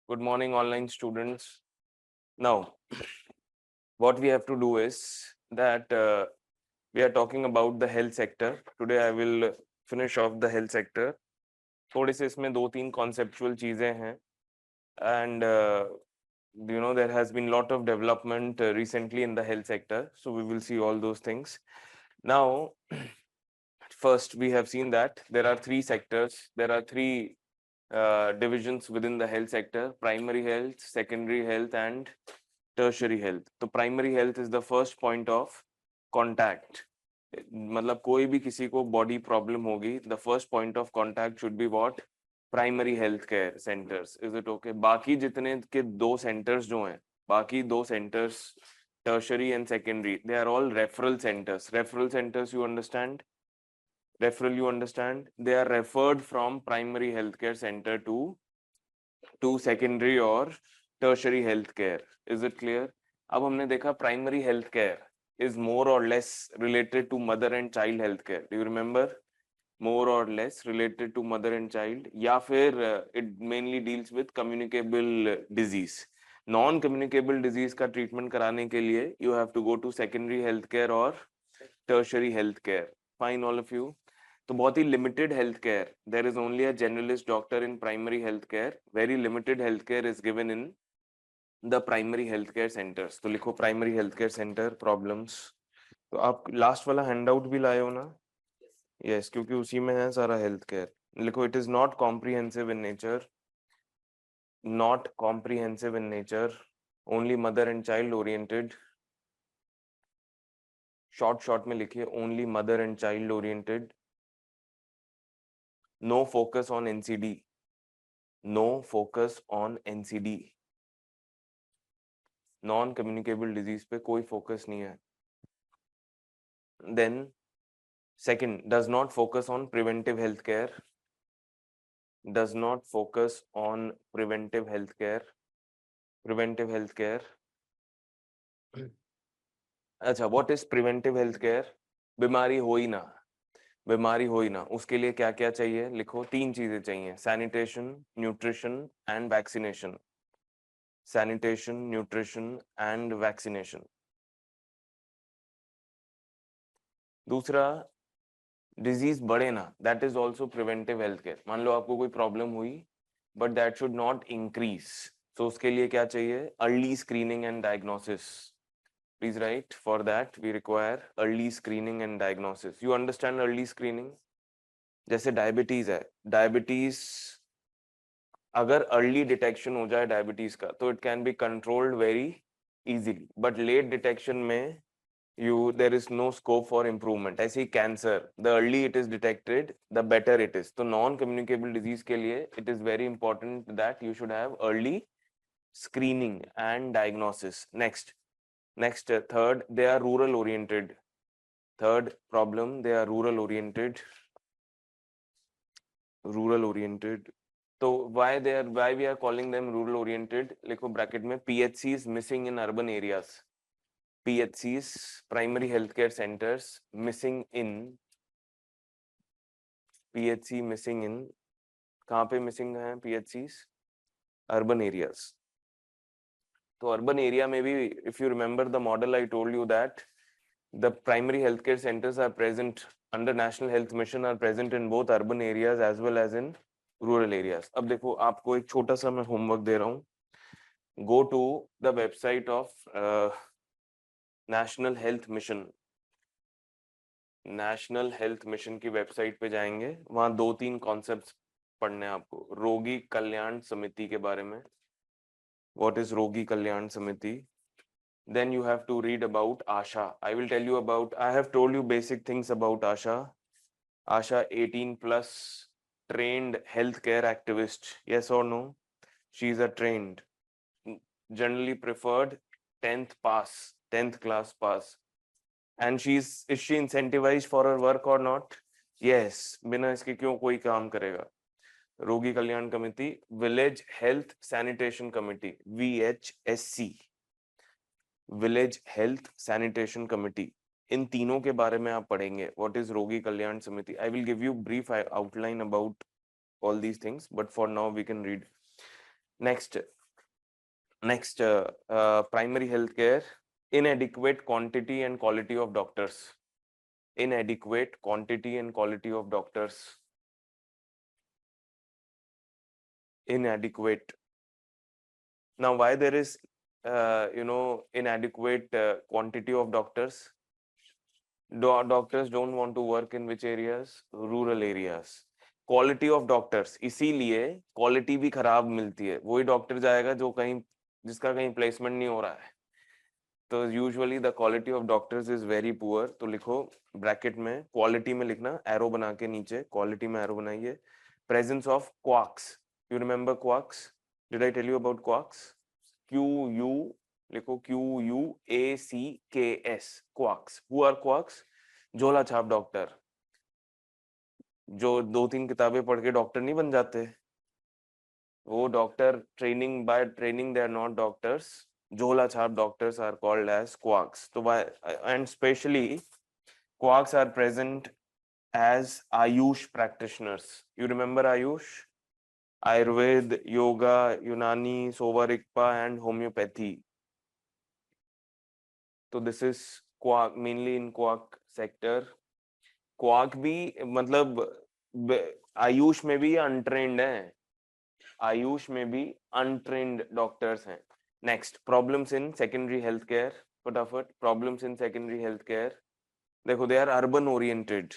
Good morning, online students. Now, what we have to do is that we are talking about the health sector. Today, I will finish off the health sector. थोड़े से इसमें दो तीन conceptual चीजें हैं and there has been lot of development recently in the health sector, so we will see all those things. Now, first we have seen that there are three sectors. There are three divisions within the health sector: primary health, secondary health, and tertiary health. तो primary health is the first point of contact. मतलब कोई भी किसी को body problem होगी, the first point of contact should be what? Primary health care centers. Is it okay? बाकी जितने के दो centers जो हैं, बाकी दो centers, tertiary and secondary, they are all referral centers. Referral centers, you understand? Referral, you understand? They are referred from primary healthcare center to secondary or tertiary healthcare. Is it clear? अब हमने देखा primary healthcare is more or less related to mother and child healthcare. Do you remember? More or less related to mother and child, या फिर it mainly deals with communicable disease. Non communicable disease का treatment कराने के लिए you have to go to secondary healthcare और tertiary healthcare. Fine, all of you. तो बहुत ही limited health care, there is only a generalist doctor in primary health care. Very limited health care is given in the primary health care centres. तो लिखो primary health care centre problems. तो आप last वाला handout भी लाए हो ना? Yes, क्योंकि उसी में है सारा हेल्थ केयर. लिखो it is not comprehensive in nature, not comprehensive in nature, only mother and child oriented. Short में लिखिए only mother and child oriented. No focus on NCD. No focus on NCD. Non communicable disease पे कोई focus नहीं है. Then second, does not focus on preventive health care. Does not focus on preventive health care. Preventive health care. अच्छा, what is preventive health care? बीमारी हो ही ना, बीमारी हो ही ना, उसके लिए क्या क्या चाहिए? लिखो तीन चीजें चाहिए: sanitation, nutrition and vaccination. Sanitation, nutrition and vaccination. दूसरा, डिजीज बढ़े ना, that is also preventive health care. मान लो आपको कोई प्रॉब्लम हुई but that should not increase, तो उसके लिए क्या चाहिए? Early screening and diagnosis. Please write, for that we require early screening and diagnosis. You understand early screening? जैसे डायबिटीज है, डायबिटीज अगर अर्ली डिटेक्शन हो जाए डायबिटीज का तो it can be controlled very easily, but let detection में there is no scope for improvement. ऐसे ही cancer, the early it is detected the better it is. तो नॉन कम्युनिकेबल डिजीज के लिए it is very important that you should have early screening and diagnosis. Next, third, they are rural oriented. Third problem, they are rural oriented. तो why we are calling them rural oriented? लिखो bracket में PHCs missing in urban areas. PHCs, primary healthcare centers, missing in PHC, missing in, कहाँ पे missing है PHCs? Urban areas. तो urban area में भी, if you remember the model I told you that the primary healthcare centers are present under National Health Mission, are present in both urban areas as well as in rural areas. अब देखो आपको एक छोटा सा मैं homework दे रहा हूँ. Go to the website of National Health Mission. National health mission की वेबसाइट पे जाएंगे, वहां दो तीन कॉन्सेप्ट्स पढ़ने हैं आपको. रोगी कल्याण समिति के बारे में. What is Rogi Kalyan Samiti? Then you have to read about ASHA. I will tell you about, I have told you basic things about ASHA. ASHA 18+ trained healthcare activist. Yes or no? She is a trained, generally preferred 10th class pass. And is she incentivized for her work or not? Yes. बिना इसके क्यों कोई काम करेगा? Rogi Kalyan committee, village health sanitation committee, VHSC, village health sanitation committee. इन तीनों के बारे में आप पढ़ेंगे. व्हाट इज रोगी कल्याण समिति? I will give you brief outline about all these things, but for now we can read. Next, primary healthcare, inadequate quantity and quality of doctors. Inadequate quantity and quality of doctors. Inadequate. Now, why there is, inadequate quantity of doctors? Doctors don't want to work in which areas? Rural areas. Quality of doctors, इसीलिए quality भी खराब मिलती है. वही doctor जाएगा जो कहीं, जिसका कहीं प्लेसमेंट नहीं हो रहा है. तो usually the quality of doctors is very poor. तो लिखो ब्रैकेट में, क्वालिटी में लिखना, एरो बना के नीचे क्वालिटी में एरो बनाइए. Presence of quacks. You remember quacks? Did I tell you about quacks? Q U लिखो, QUACKS, quacks. Who are quacks? झोला छाप डॉक्टर, जो 2-3 किताबें पढ़ के डॉक्टर नहीं बन जाते. वो doctor training, by training they are not doctors. झोला छाप doctors are called as quacks. तो by, and specially quacks are present as Ayush practitioners. You remember Ayush? Ayurveda, Yoga, Unani, Soba Rigpa and Homeopathy. So this is Quark, mainly in Quark sector. Quark भी मतलब आयुष में भी untrained है. आयुष में भी untrained doctors हैं. Next, problems in secondary health care. फटाफट, problems in secondary health care. देखो, they are urban oriented.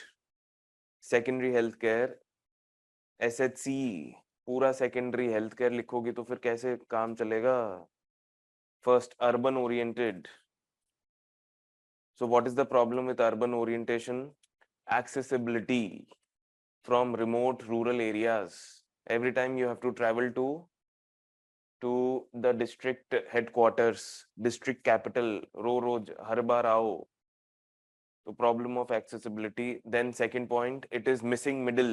Secondary health care, SHC, पूरा सेकेंडरी हेल्थ केयर लिखोगी तो फिर कैसे काम चलेगा? First, urban oriented. So what is the problem with urban orientation? Accessibility from remote rural areas. Every time you have to travel to the district headquarters, district capital, रोज हर बार आओ. तो problem of accessibility. Then second point, it is missing middle.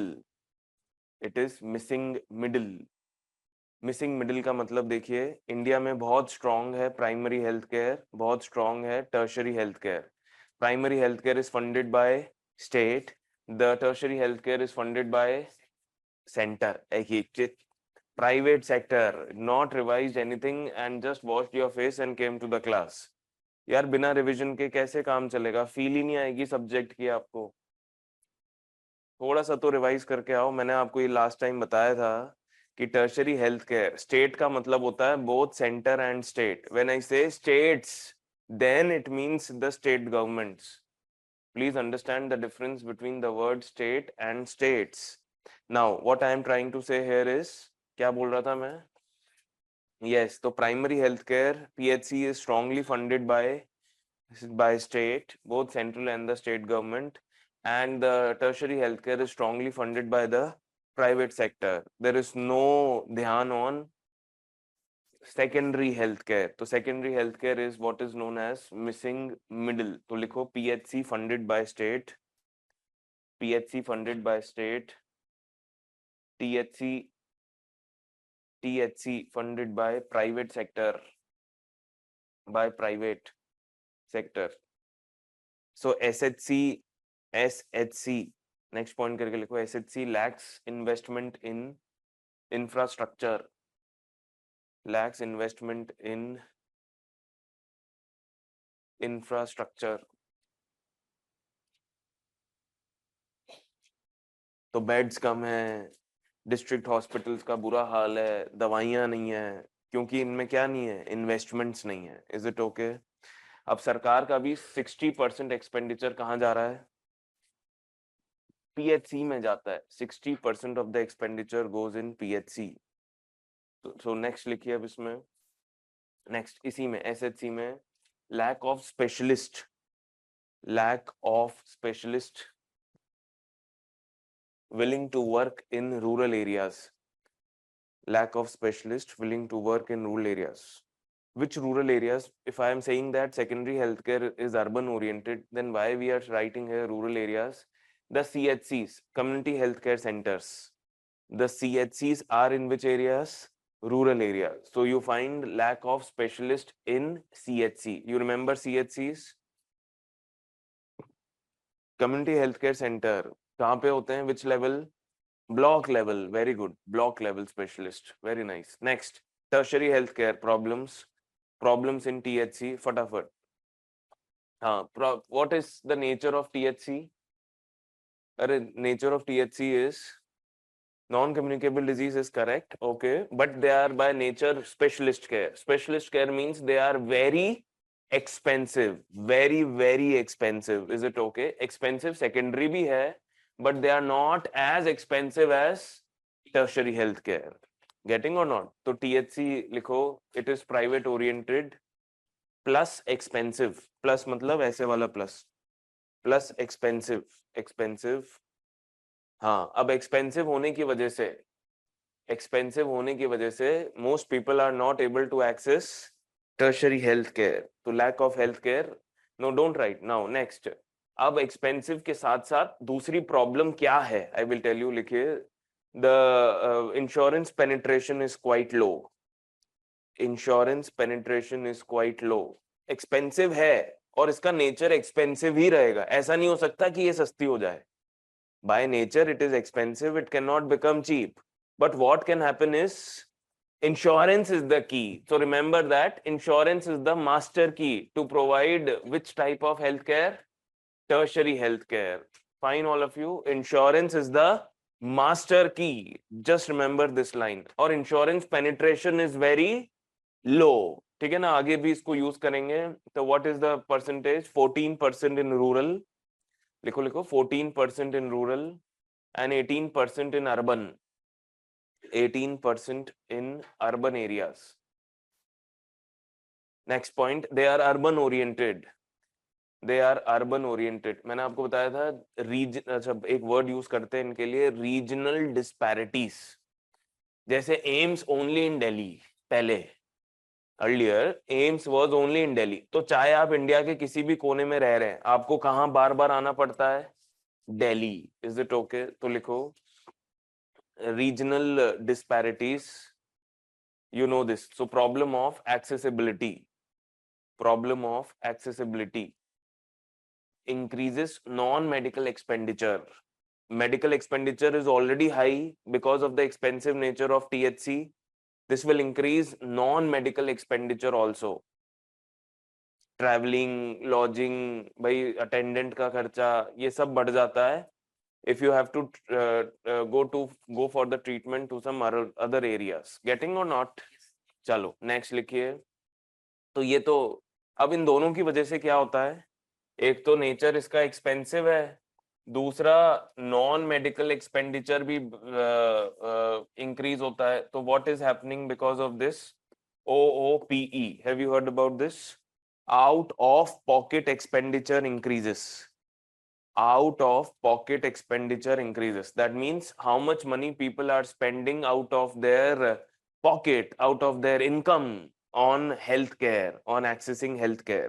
It is missing middle. Missing middle का मतलब देखिए, India में बहुत strong है primary health care, बहुत strong है tertiary health care. Primary health care is funded by state, the tertiary health care is funded by centre. Private sector not revised anything and just washed your face and came to the class. यार बिना revision के कैसे काम चलेगा? Feel ही नहीं आएगी subject की आपको. थोड़ा सा तो रिवाइज करके आओ. मैंने आपको ये लास्ट टाइम बताया था कि टर्शरी हेल्थ केयर, स्टेट का मतलब होता है both centre and state. When I say states, then it means the state governments. Please understand the difference between the word state and states. Now what I am trying to say here is, क्या बोल रहा था मैं? Yes, तो primary health care, PHC is strongly funded by state, both central and the state government, and the tertiary healthcare is strongly funded by the private sector. There is no dhyan on secondary healthcare. तो secondary healthcare is what is known as missing middle. तो लिखो PHC funded by state, PHC funded by state, THC funded by private sector, by private sector. So SHC, next point करके लिखो, SHC lacks investment in infrastructure, lacks investment in infrastructure. तो beds कम है, district hospitals का बुरा हाल है, दवाइयां नहीं है, क्योंकि इनमें क्या नहीं है? इन्वेस्टमेंट्स नहीं है. Is it okay? अब सरकार का भी 60% एक्सपेंडिचर कहाँ जा रहा है? PHC में जाता है. 60% of the expenditure goes in PHC. तो नेक्स्ट लिखिए अब इसमें. नेक्स्ट इसी में SHC में lack of specialist willing to work in rural areas. Lack of specialists willing to work in rural areas. Which rural areas? If I am saying that secondary healthcare is urban oriented, then why we are writing here rural areas? The CHCs, community healthcare centers. The CHCs are in which areas? Rural areas. So you find lack of specialist in CHC. You remember CHCs? Community healthcare center. कहाँ पे होते हैं? Which level? Block level. Very good. Block level specialist. Very nice. Next. tertiary healthcare problems in THC फटाफट. What is the nature of THC? Nature of THC is non-communicable disease is correct, okay, but they are by nature specialist care. Specialist care means they are very expensive, very expensive. Is it okay? Expensive secondary bhi hai, but they are not as expensive as tertiary healthcare. Getting or not? So THC लिखो, it is private oriented plus expensive. Plus मतलब ऐसे वाला plus expensive. हाँ, अब expensive होने की वजह से most people are not able to access tertiary healthcare. तो lack of healthcare. No, don't write. Now next. अब expensive के साथ साथ दूसरी problem क्या है? I will tell you. लिखिए. The insurance penetration is quite low. Insurance penetration is quite low. Expensive है और इसका nature expensive ही रहेगा. ऐसा नहीं हो सकता कि ये सस्ती हो जाए. By nature, it is expensive. It cannot become cheap. But what can happen is insurance is the key. So remember that insurance is the master key to provide which type of healthcare? Tertiary healthcare. Fine, all of you. Insurance is the master key. Just remember this line. Or insurance penetration is very low. ठीक है ना, आगे भी इसको use करेंगे. तो what is the percentage? 14% in rural. लिखो 14% in rural and 18% in urban. 18% in urban areas. Next point, they are urban oriented. They are urban oriented. मैंने आपको बताया था रीजन, अच्छा एक वर्ड यूज करते हैं इनके लिए, रीजनल डिस्पैरिटीज. जैसे एम्स ओनली इन दिल्ली पहले, earlier AIIMS was only in Delhi. तो चाहे आप इंडिया के किसी भी कोने में रह रहे हैं, आपको कहां बार बार आना पड़ता है? दिल्ली. Is it okay? तो लिखो regional disparities. You know this. So problem of accessibility increases non-medical expenditure. Medical expenditure is already high because of the expensive nature of THC. This will increase non-medical expenditure also. Traveling, lodging, भाई attendant का खर्चा, ये सब बढ़ जाता है if you have to go for the treatment to some other areas. Getting or not? चलो next लिखिए. तो ये तो अब इन दोनों की वजह से क्या होता है? एक तो नेचर इसका एक्सपेंसिव है, दूसरा नॉन मेडिकल एक्सपेंडिचर भी इंक्रीज होता है. तो what is happening because of this? OOPE. Have you heard about this? Out of pocket expenditure increases. Out of pocket expenditure increases. That means how much money people are spending out of their pocket, out of their income on healthcare, on accessing healthcare.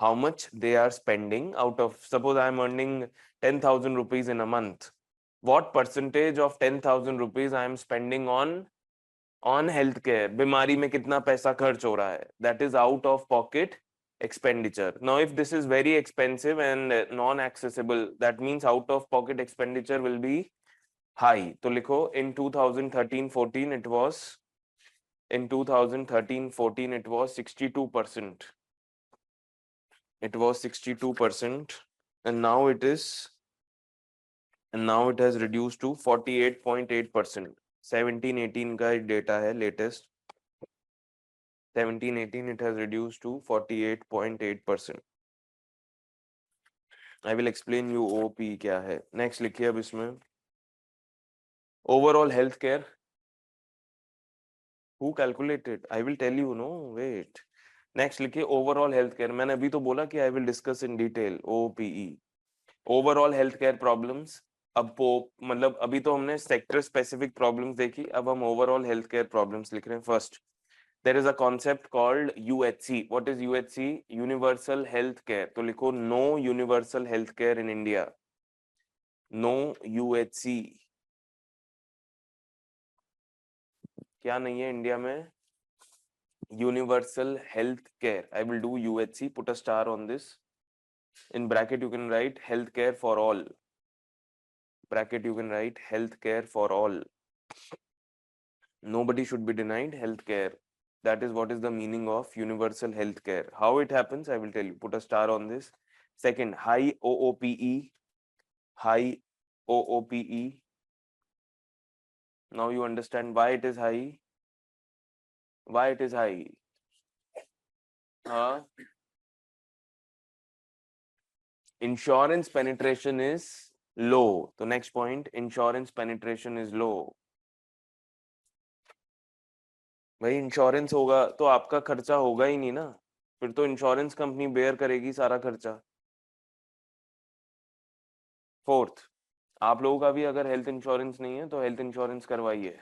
How much they are spending out of, suppose I am earning 10,000 rupees in a month. What percentage of 10,000 rupees I am spending on healthcare? बीमारी में कितना पैसा खर्च हो रहा है? That is out of pocket expenditure. Now, if this is very expensive and non-accessible, that means out of pocket expenditure will be high. तो लिखो in 2013-14 it was, in 2013-14 it was 62%. It was 62%, and now it is, and now it has reduced to 48.8%. 17-18 का data है latest. 17-18 it has reduced to 48.8%. I will explain you OP क्या है. Next लिखिए अब इसमें overall healthcare. Who calculated? I will tell you. No, wait. Next लिखिए overall healthcare. मैंने अभी तो बोला कि I will discuss in detail OPE. Overall healthcare problems. अब मतलब अभी तो हमने sector specific problems देखी, अब हम overall healthcare problems लिख रहे हैं. First, there is a concept called UHC. What is UHC? Universal healthcare. तो लिखो no universal healthcare in India. No UHC. क्या नहीं है इंडिया में? Universal healthcare. I will do UHC. Put a star on this. In bracket you can write healthcare for all. Bracket you can write healthcare for all. Nobody should be denied healthcare. That is what is the meaning of universal healthcare. How it happens, I will tell you. Put a star on this. Second, high OOPE. High OOPE. Now you understand why it is high. Why it is high? Insurance penetration is low. The next point, insurance penetration is low. भाई insurance होगा तो आपका खर्चा होगा ही नहीं ना, फिर तो इंश्योरेंस कंपनी बेयर करेगी सारा खर्चा. फोर्थ, आप लोगों का भी अगर हेल्थ इंश्योरेंस नहीं है तो हेल्थ इंश्योरेंस करवाइए.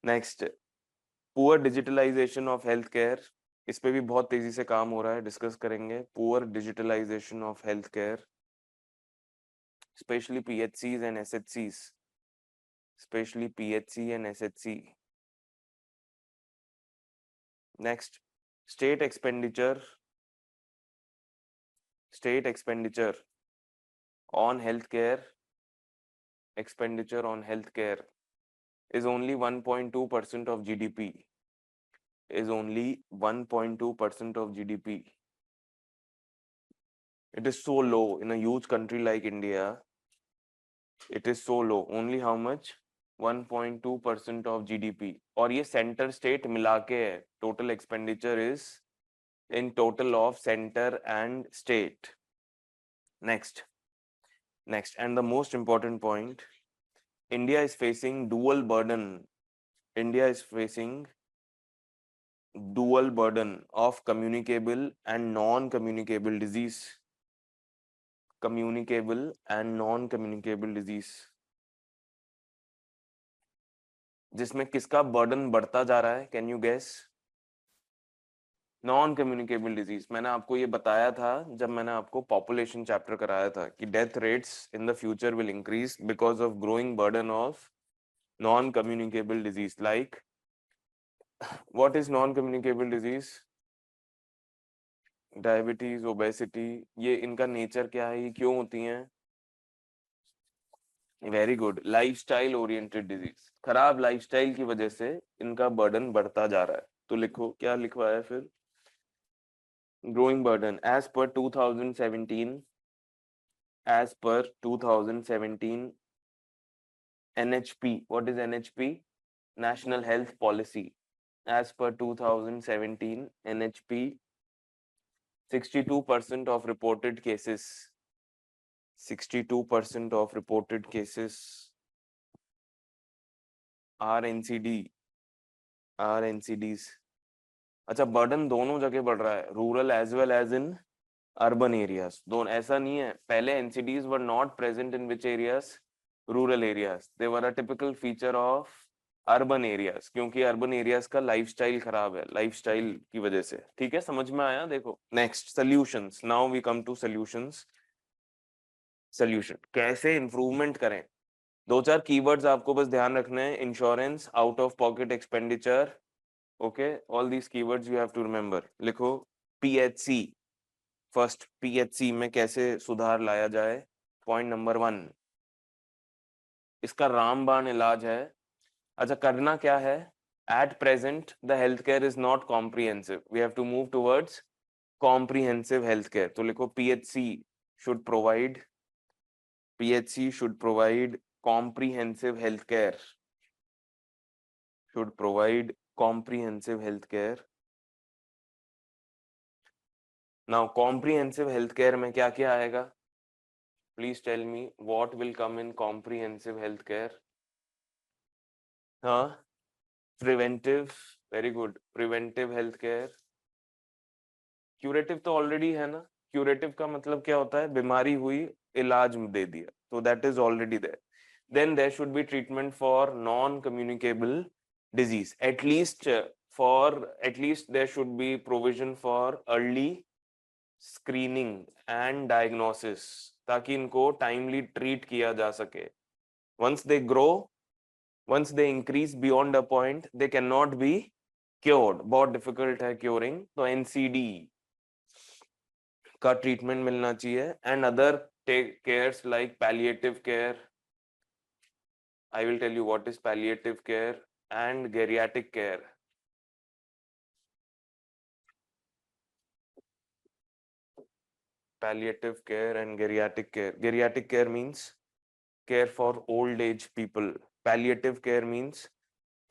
Next, poor digitalisation of health care. इस पे भी बहुत तेजी से काम हो रहा है, डिस्कस करेंगे. Poor digitalisation of health care, specially PHCs and SHCs, specially PHC and SHC. Next, state expenditure on healthcare, expenditure on healthcare is only 1.2% of GDP. Is only 1.2% of GDP. It is so low in a huge country like India. It is so low. Only how much? 1.2% of GDP. और ये center state मिला के है. Total expenditure is in total of center and state. Next, and the most important point, India is facing dual burden. India is facing dual burden of communicable and non-communicable disease. Communicable and non-communicable disease. जिसमें किसका burden बढ़ता जा रहा है? Can you guess? Non communicable disease. मैंने आपको ये बताया था जब मैंने आपको पॉपुलेशन चैप्टर कराया था कि death rates in the future will increase because of growing burden of non communicable disease. Like what is non communicable disease? Diabetes, obesity. ये इनका नेचर क्या है, ये क्यों होती हैं? Very good, lifestyle oriented disease. खराब लाइफस्टाइल की वजह से इनका बर्डन बढ़ता जा रहा है. तो लिखो, क्या लिखवाया फिर? growing burden as per 2017 NHP. What is NHP? National Health Policy. As per 2017 NHP, 62% of reported cases, 62% of reported cases are NCDs. अच्छा, बर्डन दोनों जगह बढ़ रहा है, rural as well as in urban areas. दोनों. ऐसा नहीं है, पहले NCDs were not present in which areas? Rural areas. They were a typical feature of urban areas, क्योंकि अर्बन एरियाज का लाइफस्टाइल खराब है, लाइफस्टाइल की वजह से. ठीक है, समझ में आया? देखो next, solutions. Now we come to solutions. Solution कैसे इंप्रूवमेंट करें? दो चार कीवर्ड्स आपको बस ध्यान रखने हैं. Insurance, out of pocket expenditure. Okay, all these keywords you have to remember. लिखो PHC. फर्स्ट, PHC में कैसे सुधार लाया जाए? पॉइंट नंबर 1, इसका रामबाण इलाज है. अच्छा, करना क्या है? At present the healthcare is not comprehensive. We have to move towards comprehensive healthcare. तो लिखो PHC should provide comprehensive healthcare. Should provide comprehensive healthcare. Now comprehensive healthcare में क्या क्या आएगा? Please tell me what will come in comprehensive healthcare. हाँ, preventive. Very good. Preventive healthcare. Curative तो already है ना. Curative का मतलब क्या होता है? बीमारी हुई, इलाज दे दिया. So that is already there. Then there should be treatment for non-communicable disease. At least there should be provision for early screening and diagnosis, ताकि इनको टाइमली ट्रीट किया जा सके. Once they grow, once they increase beyond a point, they can not be cured. बहुत difficult है curing. तो NCD का treatment मिलना चाहिए. And other cares like palliative care, I will tell you what is palliative care and geriatric care. Palliative care and geriatric care. Geriatric care means care for old age people. Palliative care means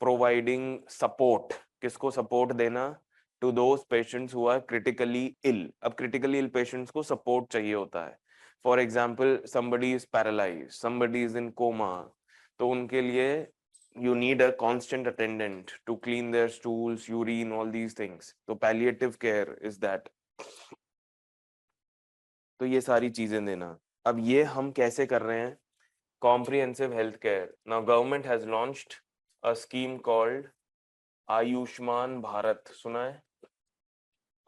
providing support. किसको support देना? To those patients who are critically ill. अब critically ill patients को support चाहिए होता है. For example, somebody is paralyzed, somebody is in coma. तो उनके लिए you need a constant attendant to clean their stools, urine, all these things. तो palliative care is that. तो ये सारी चीजें देना. अब ये हम कैसे कर रहे हैं? Comprehensive health care. Now government has launched a scheme called Ayushman Bharat. सुना है?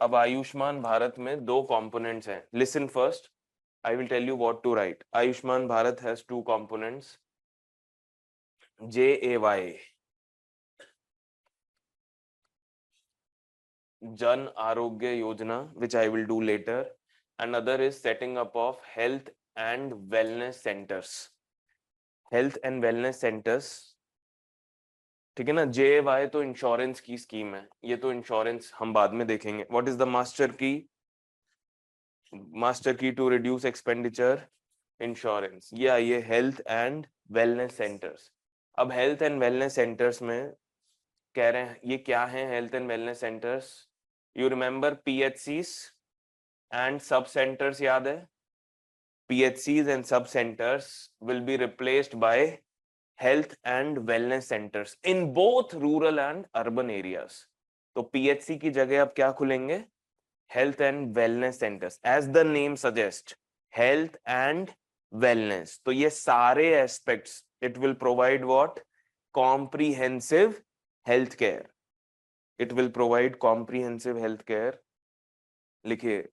अब आयुष्मान भारत में दो components हैं. Listen first. I will tell you what to write. Ayushman Bharat has two components. JAY. Jan Arogya Yojana, which I will do later. Another is setting up of health and wellness centers. Health and wellness centers. ठीक है ना? JAY तो insurance की scheme है. ये तो insurance हम बाद में देखेंगे. What is the master key? Master key to reduce expenditure? Insurance. ये हेल्थ एंड वेलनेस सेंटर्स. अब हेल्थ एंड वेलनेस सेंटर्स में कह रहे हैं ये क्या है? Health and wellness centres. You remember PHCs and सब सेंटर्स, याद है? PHCs and sub centers will be replaced by health and wellness centers in both rural and urban areas. तो PHC की जगह अब क्या खुलेंगे? Health and wellness centers. As the name suggests, health and wellness. तो ये सारे aspects, it will provide what? Comprehensive health care. It will provide comprehensive health care. लिखिए.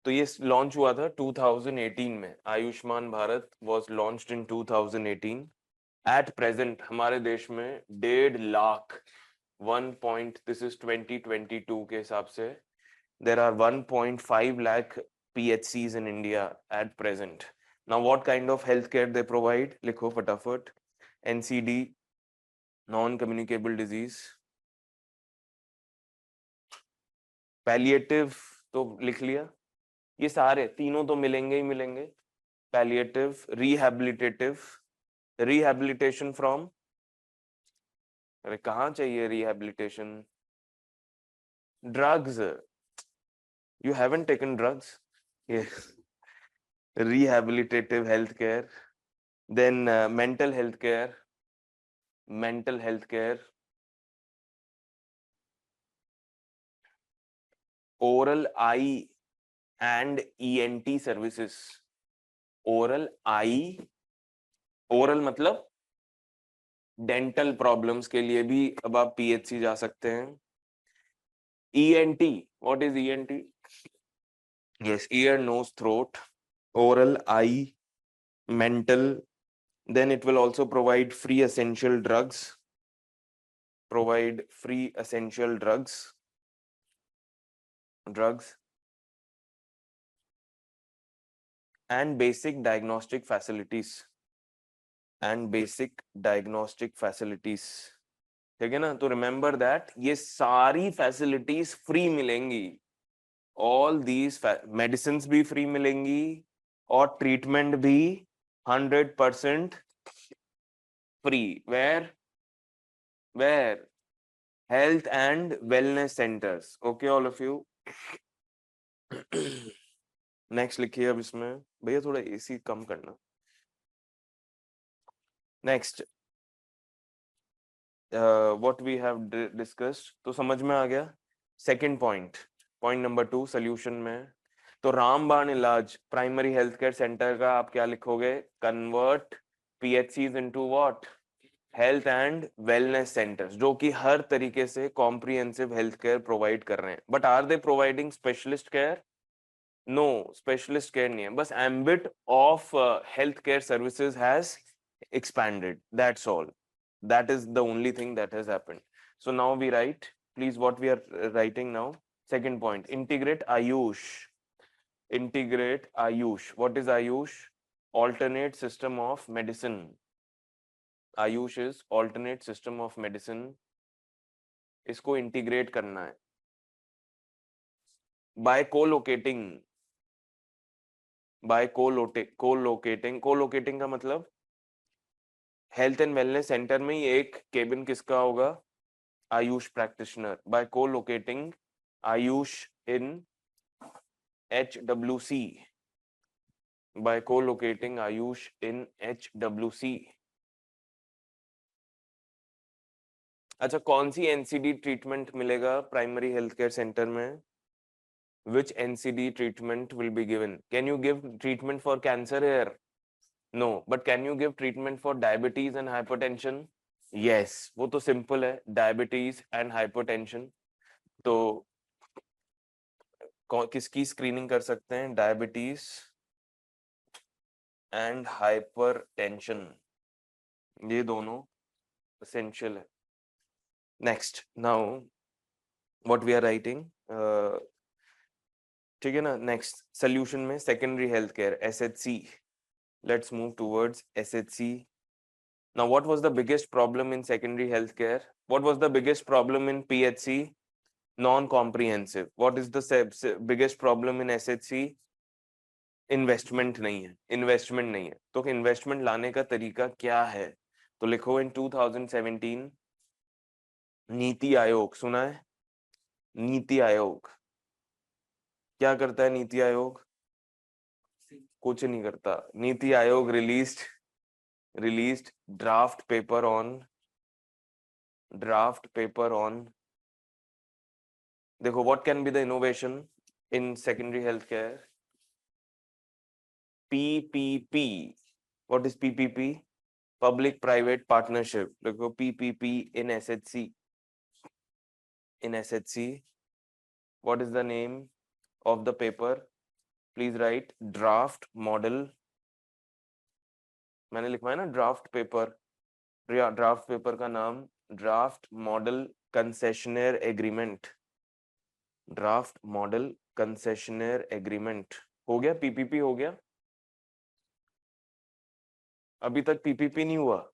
तो ये लॉन्च हुआ था 2018 में. Ayushman Bharat was launched in 2018. At present हमारे देश में 1.5 लाख 1. This is 2022 के हिसाब से. There are 1.5 lakh PHCs in India at present. Now, what kind of healthcare they provide? लिखो फटाफट. NCD, non-communicable disease. Palliative तो लिख लिया. ये सारे तीनों तो मिलेंगे ही मिलेंगे. Palliative, rehabilitative, rehabilitation from. अरे कहाँ चाहिए rehabilitation? Drugs. You haven't taken drugs? Yes. Rehabilitative healthcare. Then mental health care. Mental health care. Oral eye and ENT services. Oral eye. Oral मतलब डेंटल प्रॉब्लम्स के लिए भी अब आप PHC जा सकते हैं. ENT. What is ENT? Yes, ear, nose, throat. Oral, eye, mental. Then it will also provide free essential drugs. Provide free essential drugs. And basic diagnostic facilities. ठीक है ना? तो रिमेंबर दैट ये सारी फैसिलिटीज फ्री मिलेंगी. All these medicine भी free मिलेंगी और ट्रीटमेंट भी 100% free. Where health and wellness centres. Okay all of you. Next लिखिए. अब इसमें भैया थोड़ा AC कम करना. Next what we have discussed. तो समझ में आ गया. सेकंड पॉइंट नंबर 2 सोल्यूशन में. तो रामबाण इलाज प्राइमरी हेल्थ केयर सेंटर का आप क्या लिखोगे? Convert PHCs into what? Health and wellness centres, जो कि हर तरीके से कॉम्प्रिहेंसिव हेल्थ केयर प्रोवाइड कर रहे हैं. But are they providing specialist care? No, specialist care नहीं है. बस ambit of health care services has expanded. That's all. That is the only thing that has happened. So now we write, please, what we are writing now. Second point, integrate Ayush. Integrate Ayush. What is Ayush? Alternate system of medicine. Ayush is alternate system of medicine, इसको integrate करना है bye कोलोकेटिंग का मतलब health and wellness centre में ही एक cabin किसका होगा, Ayush practitioner, by co-locating Ayush in HWC, by co-locating Ayush in HWC. अच्छा, कौन सी NCD ट्रीटमेंट मिलेगा प्राइमरी हेल्थ केयर सेंटर में? Which NCD treatment will be given? Can you give treatment for cancer here? No, but can you give treatment for diabetes and hypertension? Yes, वो तो simple है, diabetes and hypertension. तो किसकी screening कर सकते हैं? Diabetes and hypertension, ये दोनों essential है. Next, now what we are writing, ठीक है ना? Next solution में secondary healthcare SHC. Let's move towards SHC. Now, what was the biggest problem in secondary healthcare? What was the biggest problem in PHC? Non-comprehensive. What is the biggest problem in SHC? Investment नहीं है, investment नहीं है. तो investment लाने का तरीका क्या है? तो लिखो इन 2017 नीति आयोग, सुना है? नीति आयोग क्या करता है? नीति आयोग कुछ नहीं करता. NITI Aayog released draft paper on देखो, what can be the innovation in secondary health care? PPP. What is PPP? Public private partnership. देखो PPP in SHC. In SHC, what is the name of the paper? Please write draft model. मैंने लिखवाया ना draft paper. Draft paper का नाम draft model concessionaire agreement. Draft model concessionaire agreement हो गया. PPP हो गया. अभी तक पीपीपी नहीं हुआ.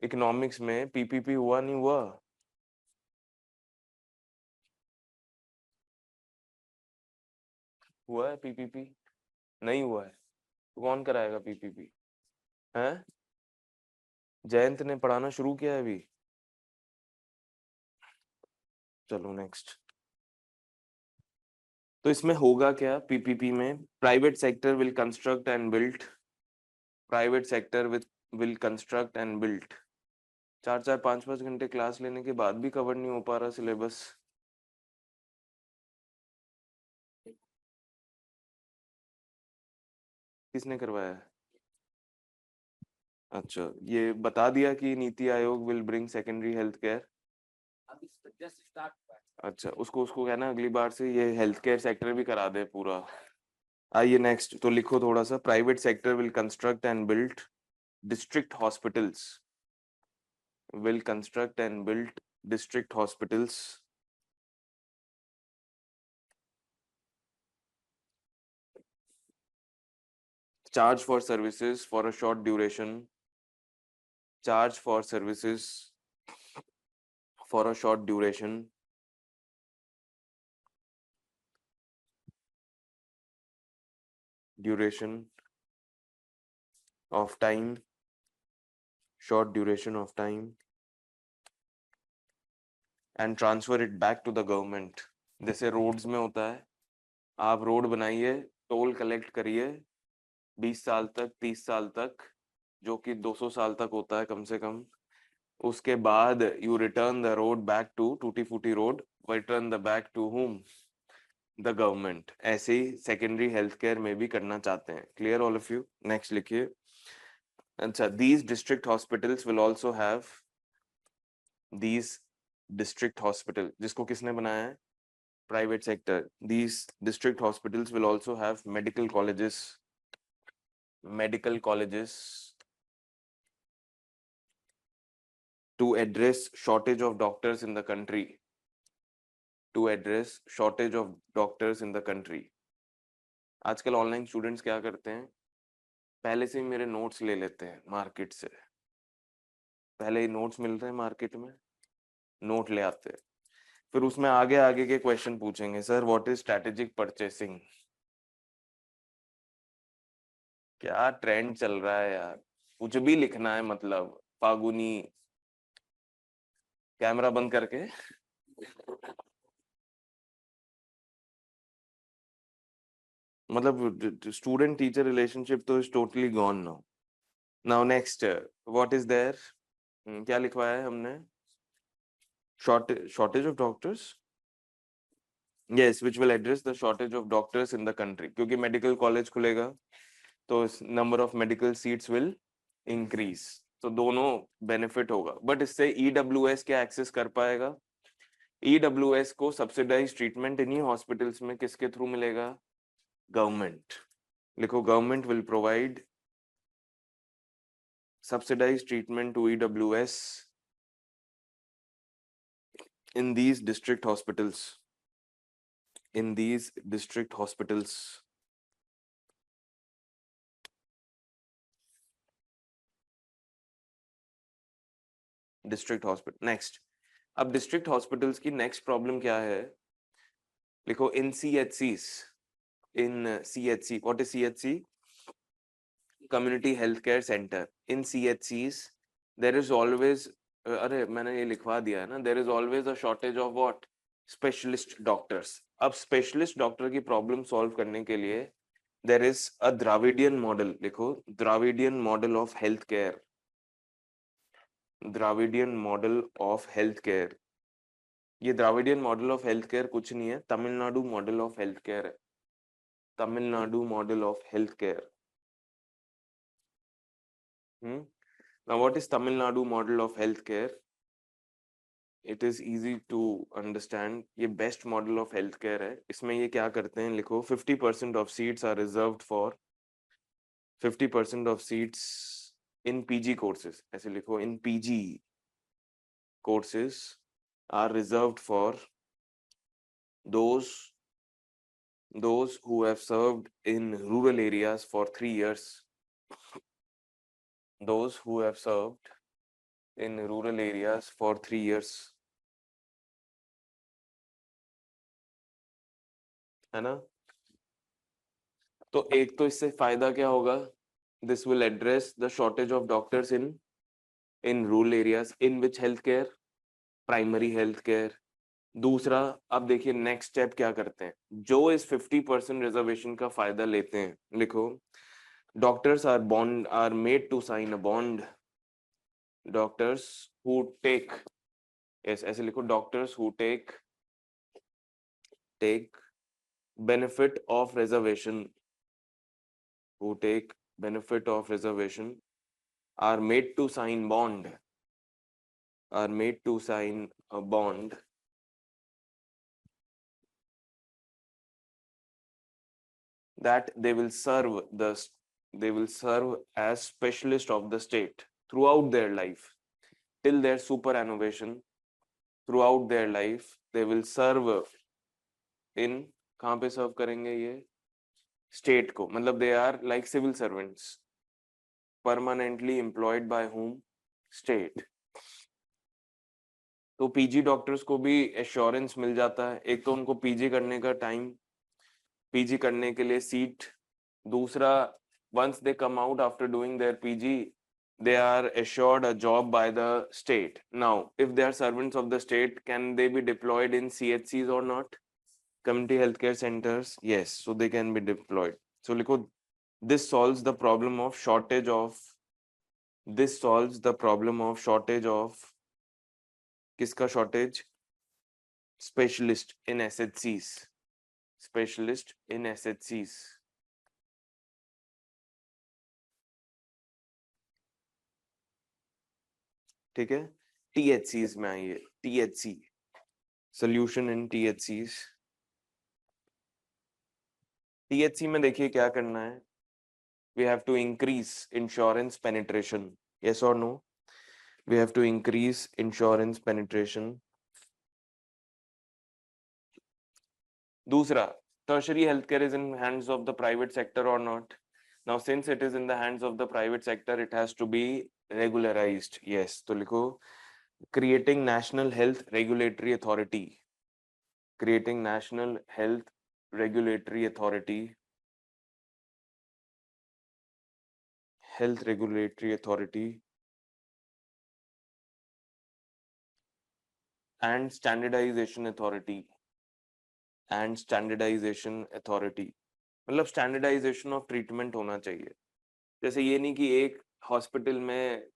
इकोनॉमिक्स में पीपीपी हुआ नहीं हुआ? हुआ है पीपीपी? नहीं हुआ है. तो कौन कराएगा पीपीपी? हैं? जयंत ने पढ़ाना शुरू किया है अभी. चलो नेक्स्ट. तो इसमें होगा क्या? पीपीपी में private sector will construct and build. Private sector will construct and build. 4-4 5-5 घंटे क्लास लेने के बाद भी कवर नहीं हो पा रहा सिलेबस. किसने करवाया? अच्छा, ये बता दिया कि NITI Aayog will bring secondary health care. अच्छा, उसको कहना अगली बार से ये हेल्थ केयर सेक्टर भी करा दे पूरा. आइए नेक्स्ट. तो लिखो थोड़ा सा. Private sector will construct and build district hospitals. Will construct and build district hospitals. Charge for services for a short duration. Charge for services for a short duration. Duration of time. Short duration of time. And transfer it back to the government. जैसे roads में होता है, आप road बनाइए, toll collect करिए 20 साल तक 30 साल तक, जो कि 200 साल तक होता है कम से कम. उसके बाद you return the road back to टूटी फूटी road. Return the back to whom? The government. ऐसे ही सेकेंडरी हेल्थ केयर में भी करना चाहते हैं. Clear all of you? Next लिखिए. अच्छा, these district hospitals will also have these district hospital. जिसको किसने बनाया है? Private sector. These district hospitals will also have medical colleges to address shortage of doctors in the country. To address shortage of doctors in the country. आजकल online students क्या करते हैं? पहले से ही मेरे नोट्स ले लेते हैं मार्केट से. पहले ही नोट्स मिल रहे हैं मार्केट में, नोट ले आते हैं, फिर उसमें आगे आगे के क्वेश्चन पूछेंगे, sir what is strategic purchasing, क्या ट्रेंड चल रहा है यार, कुछ भी लिखना है, मतलब फागुनी, कैमरा बंद करके मतलब स्टूडेंट टीचर रिलेशनशिप तो is totally gone now. Now next, what is there, क्या लिखवाया है हमने, shortage of doctors, yes which will address the shortage of doctors in the country, क्योंकि मेडिकल कॉलेज खुलेगा तो number of medical seats will increase, तो दोनों benefit होगा. बट इससे ईडब्ल्यूएस क्या एक्सेस कर पाएगा, ईडब्ल्यूएस को सब्सिडाइज ट्रीटमेंट इन्हीं हॉस्पिटल्स में किसके थ्रू मिलेगा, गवर्नमेंट. लिखो, government will provide subsidized treatment to EWS in these district hospitals. In these district hospitals. District hospital. Next. अब district hospitals की next problem क्या है? लिखो, in CHCs. In CHC. What is CHC? Community Healthcare Center. In CHCs, there is always, अरे मैंने ये लिखवा दिया है ना, there is always a shortage of what? Specialist doctors. अब specialist doctor की problem solve करने के लिए there is a Dravidian model. लिखो, Dravidian model of healthcare. Dravidian model of healthcare. ये Dravidian model of healthcare कुछ नहीं है, तमिलनाडु model of healthcare है. Tamil Nadu model of healthcare. Now what is Tamil Nadu model of healthcare? It is easy to understand. ये best model of healthcare है. इसमें ये क्या करते हैं, लिखो, 50% of seats are reserved for 50% of seats in PG courses. ऐसे लिखो, in PG courses are reserved for those who have served in rural areas for 3 years. Those who have served in rural areas for 3 years. है ना? तो एक तो इससे फायदा क्या होगा, this will address the shortage of doctors in rural areas. In which healthcare? Primary healthcare. दूसरा, अब देखिए नेक्स्ट स्टेप क्या करते हैं, जो इस 50% रिजर्वेशन का फायदा लेते हैं, लिखो, doctors are made to sign a bond. Doctors who take, yes ऐसे लिखो, doctors who take benefit of reservation, who take benefit of reservation are made to sign a bond that they will serve as specialist of the state throughout their life till their superannuation. Throughout their life they will serve in, कहाँ पे सर्व करेंगे ये, state को, मतलब they are like civil servants permanently employed by whom, state. तो PG doctors को भी assurance मिल जाता है, एक तो उनको पीजी करने का टाइम, पीजी करने के लिए सीट, दूसरा once they come out after doing their PG they are assured a job by the state. Now if they are servants of the state, can they be deployed in CHCs or not, community healthcare centers? Yes, so they can be deployed. So लिखो, this solves the problem of shortage of किसका shortage, specialist in SHCs. Specialist in SHCs. ठीक है, THCs में आइए, THC solution in THCs. THC में देखिए क्या करना है, we have to increase insurance penetration. Yes or no? We have to increase insurance penetration. दूसरा, tertiary healthcare is in hands of the private sector or not? Now since it is in the hands of the private sector, it has to be regularized. Yes, तो लिखो creating national health regulatory authority, creating national health regulatory authority, health regulatory authority and standardization authority, and standardization authority. मतलब standardisation of treatment होना चाहिए. जैसे ये नहीं कि एक हॉस्पिटल में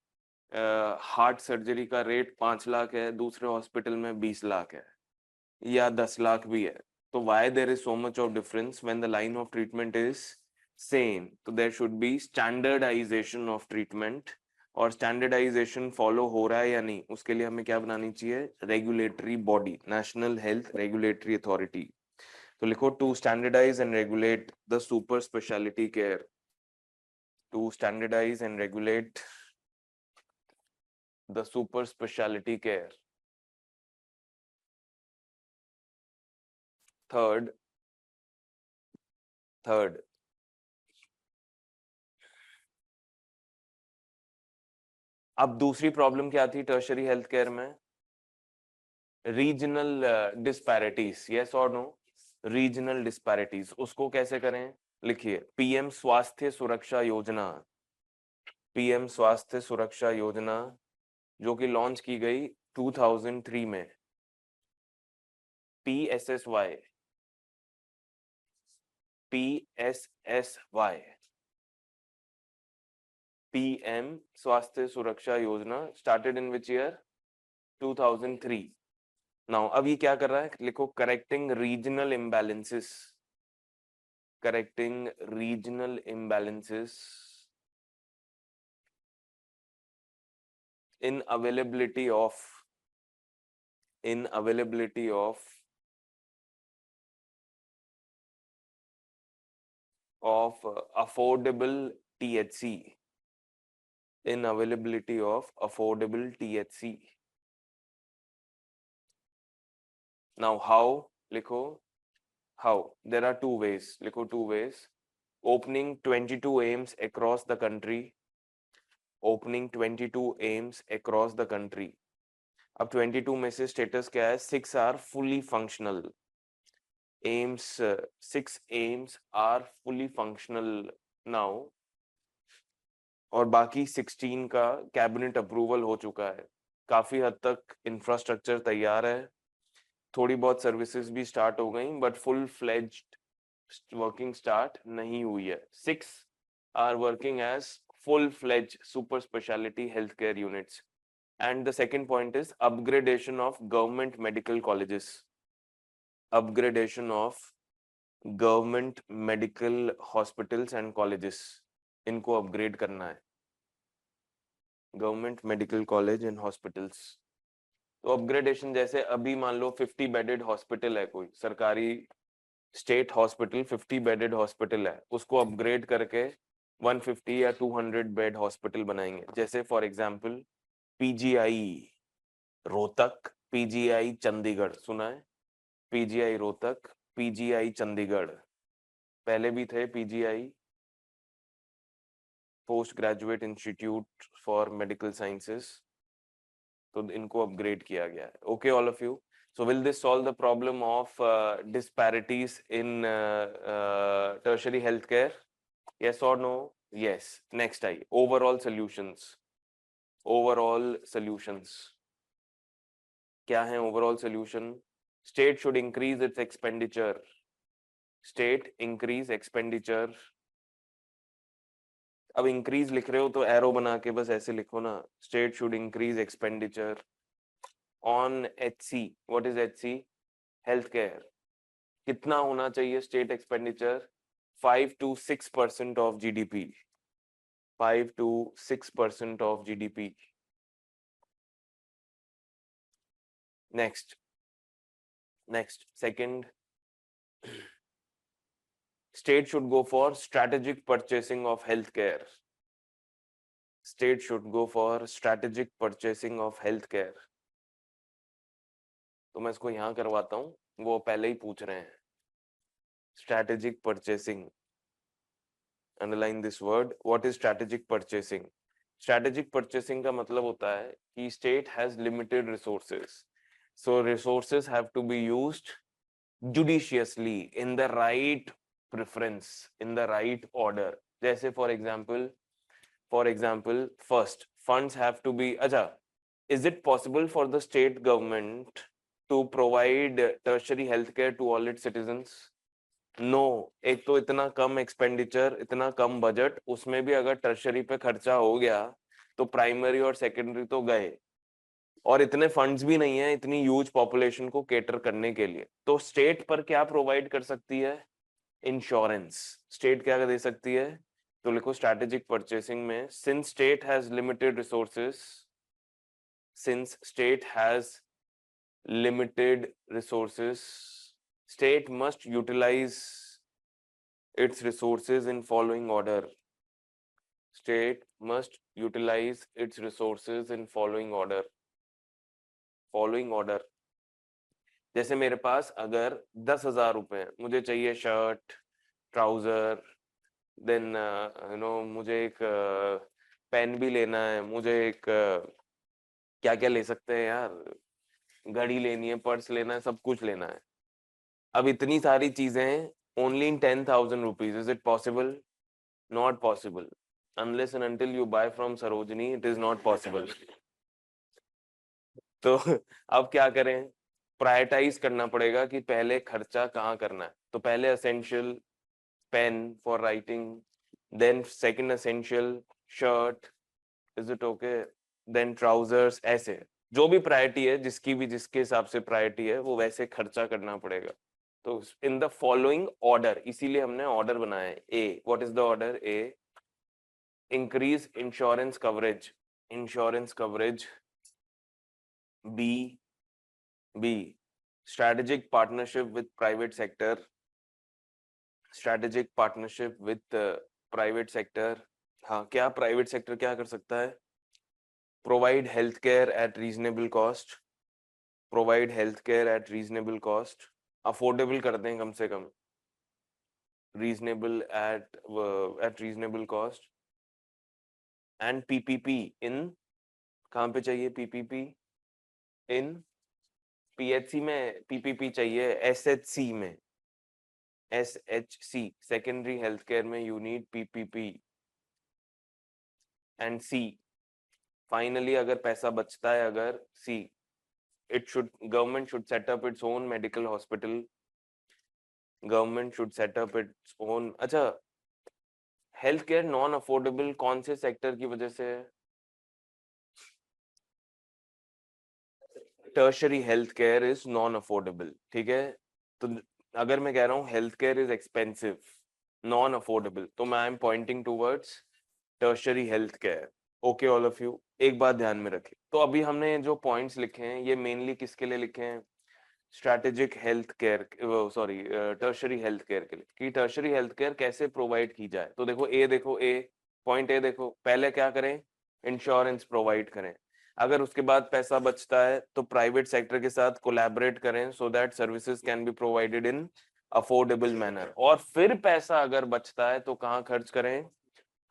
हार्ट सर्जरी का रेट 5 लाख है, दूसरे हॉस्पिटल में 20 लाख है या 10 लाख भी है. तो why there is so much of difference when the line of treatment is same? तो there should be standardisation of treatment. और स्टैंडर्डाइजेशन फॉलो हो रहा है या नहीं, उसके लिए हमें क्या बनानी चाहिए? Regulatory body, national health regulatory authority. तो लिखो to standardise and regulate the super speciality care, to standardise and regulate the super speciality care. Third अब दूसरी प्रॉब्लम क्या थी टर्शरी हेल्थ केयर में? Regional disparities. यस और नो? Regional disparities. उसको कैसे करें? लिखिए पीएम स्वास्थ्य सुरक्षा योजना, पीएम स्वास्थ्य सुरक्षा योजना जो कि लॉन्च की गई 2003 में. PSSY, PSSY, पीएम स्वास्थ्य सुरक्षा योजना started in which year? 2003. Now अब ये क्या कर रहा है? लिखो correcting regional imbalances, correcting regional imbalances in availability of affordable THC, in availability of affordable THC. Now how? लिखो how. There are two ways. लिखो two ways. Opening 22 AIIMS across the country, opening 22 AIIMS across the country. अब 22 में से status क्या है? 6 are fully functional. AIIMS, 6 AIIMS are fully functional now, और बाकी 16 का कैबिनेट अप्रूवल हो चुका है. काफी हद तक इंफ्रास्ट्रक्चर तैयार है, थोड़ी बहुत सर्विसेज भी स्टार्ट हो गई, but full fledged working start नहीं हुई है. 6 are working as full fledged super specialty healthcare units. And the second point is upgradation of government medical colleges, upgradation of government medical hospitals and colleges. इनको upgrade करना है, government medical college and hospitals. तो upgradation जैसे अभी मान लो 50 bedded hospital है, कोई सरकारी स्टेट हॉस्पिटल 50 बेडेड हॉस्पिटल है, उसको अपग्रेड करके 150 या 200 बेड हॉस्पिटल बनाएंगे. जैसे for example PGI Rohtak, PGI Chandigarh. सुना है? PGI Rohtak, PGI Chandigarh. पहले भी थे PGI, post graduate institute for medical sciences. तो इनको अपग्रेड किया गया है. Okay all of you. So will this solve the problem of disparities in tertiary healthcare? Yes or no? Yes. Next I overall solutions. Overall solutions. क्या है overall solution? State should increase its expenditure. State increase expenditure. अब increase लिख रहे हो तो arrow बना के बस ऐसे लिखो ना. State should increase expenditure on HC. What is HC? Healthcare. कितना होना चाहिए state expenditure? 5 to 6% of GDP. 5 to 6% of GDP. Next. Second, state should go for strategic purchasing of healthcare. State should go for strategic purchasing of healthcare. तो मैं इसको यहां करवाता हूं, वो पहले ही पूछ रहे हैं. Strategic purchasing. Underline this word. What is strategic purchasing? Strategic purchasing का मतलब होता है कि state has limited resources, so resources have to be used judiciously in the right preference, in the right order. जैसे for example first funds have to be, अच्छा, is it possible for the state government to provide tertiary healthcare to all its citizens? No. एक तो इतना कम expenditure, इतना कम budget, उसमें भी अगर tertiary पे खर्चा हो गया तो प्राइमरी और सेकेंडरी तो गए, और इतने फंड्स भी नहीं है इतनी ह्यूज पॉपुलेशन को केटर करने के लिए. तो स्टेट पर क्या प्रोवाइड कर सकती है? इंश्योरेंस. स्टेट क्या दे सकती है? तो लिखो स्ट्रेटेजिक परचेसिंग में, since state has limited resources, since state has limited resources, state must utilise its resources in following order. State must utilize its resources in following order. Following order. जैसे मेरे पास अगर 10,000 रुपए, मुझे चाहिए शर्ट, ट्राउजर, देन मुझे एक pen भी लेना है, मुझे एक क्या क्या ले सकते हैं यार, घड़ी लेनी है, पर्स लेना है, सब कुछ लेना है. अब इतनी सारी चीजें only in 10,000 rupees, is it possible? Not possible. Unless and until you buy from Sarojini, it is not possible. तो अब क्या करें? प्रायोरिटाइज करना पड़ेगा कि पहले खर्चा कहाँ करना है. तो पहले essential pen for writing, then second essential shirt, is it okay, then trousers, ऐसे जो भी प्रायोरिटी है, जिसकी भी जिसके हिसाब से प्रायोरिटी है वो वैसे खर्चा करना पड़ेगा. तो इन द फॉलोइंग ऑर्डर, इसीलिए हमने ऑर्डर बनाया है. A, what is the order? A, increase insurance coverage, insurance coverage. B, strategic partnership with private sector, strategic partnership with private sector. हाँ, क्या प्राइवेट सेक्टर क्या कर सकता है? Provide health care at reasonable cost, provide health care at reasonable cost. Affordable कर दें कम से कम, reasonable at reasonable cost. And PPP in, कहाँ पे चाहिए पीपीपी? इन पीएचसी में पीपीपी चाहिए, एसएचसी में, SHC, सेकेंडरी हेल्थ केयर में you need PPP. And C, finally अगर पैसा बचता है, अगर C, it should, government should set up its own medical hospital, government should set up its own. अच्छा, हेल्थ केयर नॉन अफोर्डेबल कौन से sector की वजह से है? Tertiary health care is non affordable. ठीक है, तो अगर मैं कह रहा हूँ health care is expensive, non affordable, तो मैं I am pointing towards tertiary health care. Okay all of you, एक बात ध्यान में रखें. तो अभी हमने जो पॉइंट्स लिखे हैं ये मेनली किसके लिए लिखे हैं? Strategic health care, sorry tertiary health care के लिए, कि टर्शरी हेल्थ केयर कैसे प्रोवाइड की जाए. तो देखो ए, देखो ए, पॉइंट ए देखो, पहले क्या करें? इंश्योरेंस प्रोवाइड करें. अगर उसके बाद पैसा बचता है तो प्राइवेट सेक्टर के साथ कोलैबोरेट करें, so that services can be provided in affordable manner. और फिर पैसा अगर बचता है तो कहाँ खर्च करें?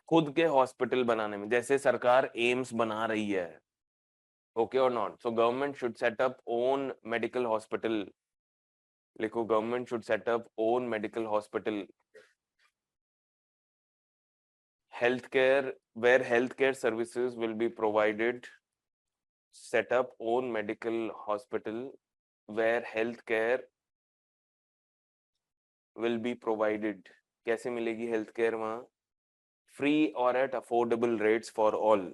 खुद के हॉस्पिटल बनाने में, जैसे सरकार एम्स बना रही है. Okay or not? So government should set up own medical hospital. लिखो, government should set up own medical hospital. Healthcare, where healthcare services will be provided. Set up own medical hospital where healthcare will be provided. कैसे मिलेगी healthcare वहाँ? Free or at affordable rates for all.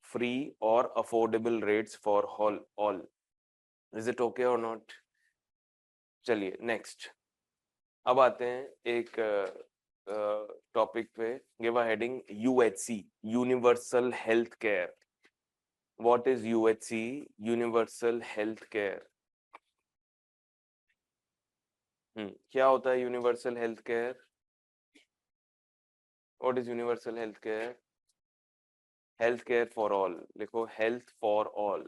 Free or affordable rates for all. Is it okay or not? चलिए next. अब आते हैं एक topic पे. Give a heading, UHC, universal health care. What is UHC? Universal health care. क्या होता है universal health care? What is universal health care? Health care for all. लिखो, health for all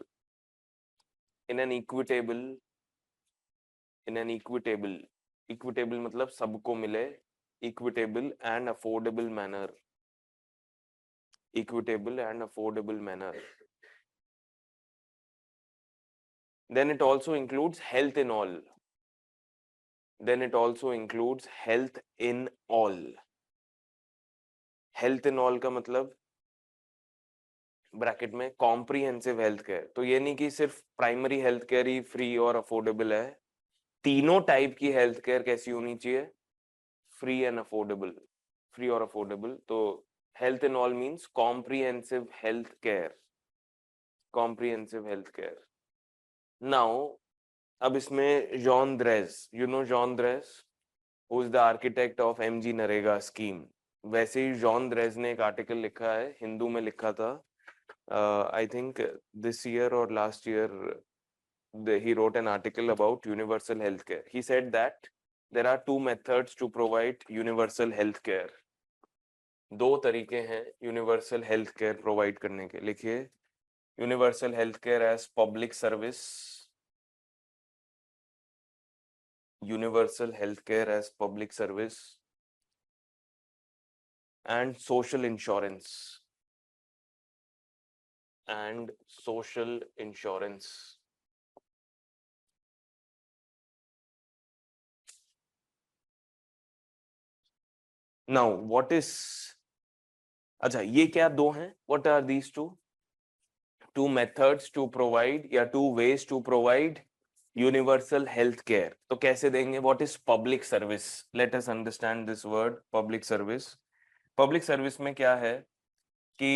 in an equitable, in an equitable, equitable मतलब सबको मिले, equitable and affordable manner. Equitable and affordable manner. Then it also includes health in all. Then it also includes health in all. Health in all का मतलब bracket में comprehensive health care. तो ये नहीं कि सिर्फ प्राइमरी हेल्थ केयर ही free और affordable है. तीनों टाइप की हेल्थ केयर कैसी होनी चाहिए? Free and affordable. फ्री और अफोर्डेबल. तो health in all means comprehensive health care. Comprehensive health care. Now अब इसमें John dress, you know John dress, who is the architect of MG NREGA scheme. वैसे ही John dress ने एक article लिखा है, हिंदू में लिखा था. I think this year or last year, he wrote an article about universal healthcare. He said that there are two methods to provide universal healthcare. दो तरीके हैं universal healthcare provide करने के. लिखिए, universal healthcare as public service. Universal healthcare as public service and social insurance. And social insurance. Now, what is, अच्छा ये क्या दो हैं? What are these two? Two methods to provide या two ways to provide universal health care. तो कैसे देंगे? What is public service? Let us understand this word public service. Public service में क्या है कि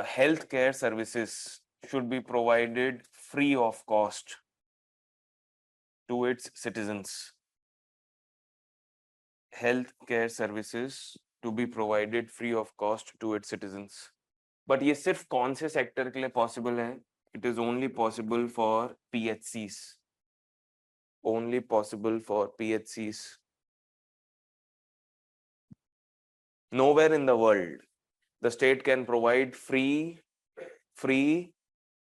health care services should be provided free of cost to its citizens. Health care services to be provided free of cost to its citizens. But ये सिर्फ कौन से sector के लिए पॉसिबल है? It is only possible for PHCs. Only possible for PHCs. Nowhere in the world the state can provide free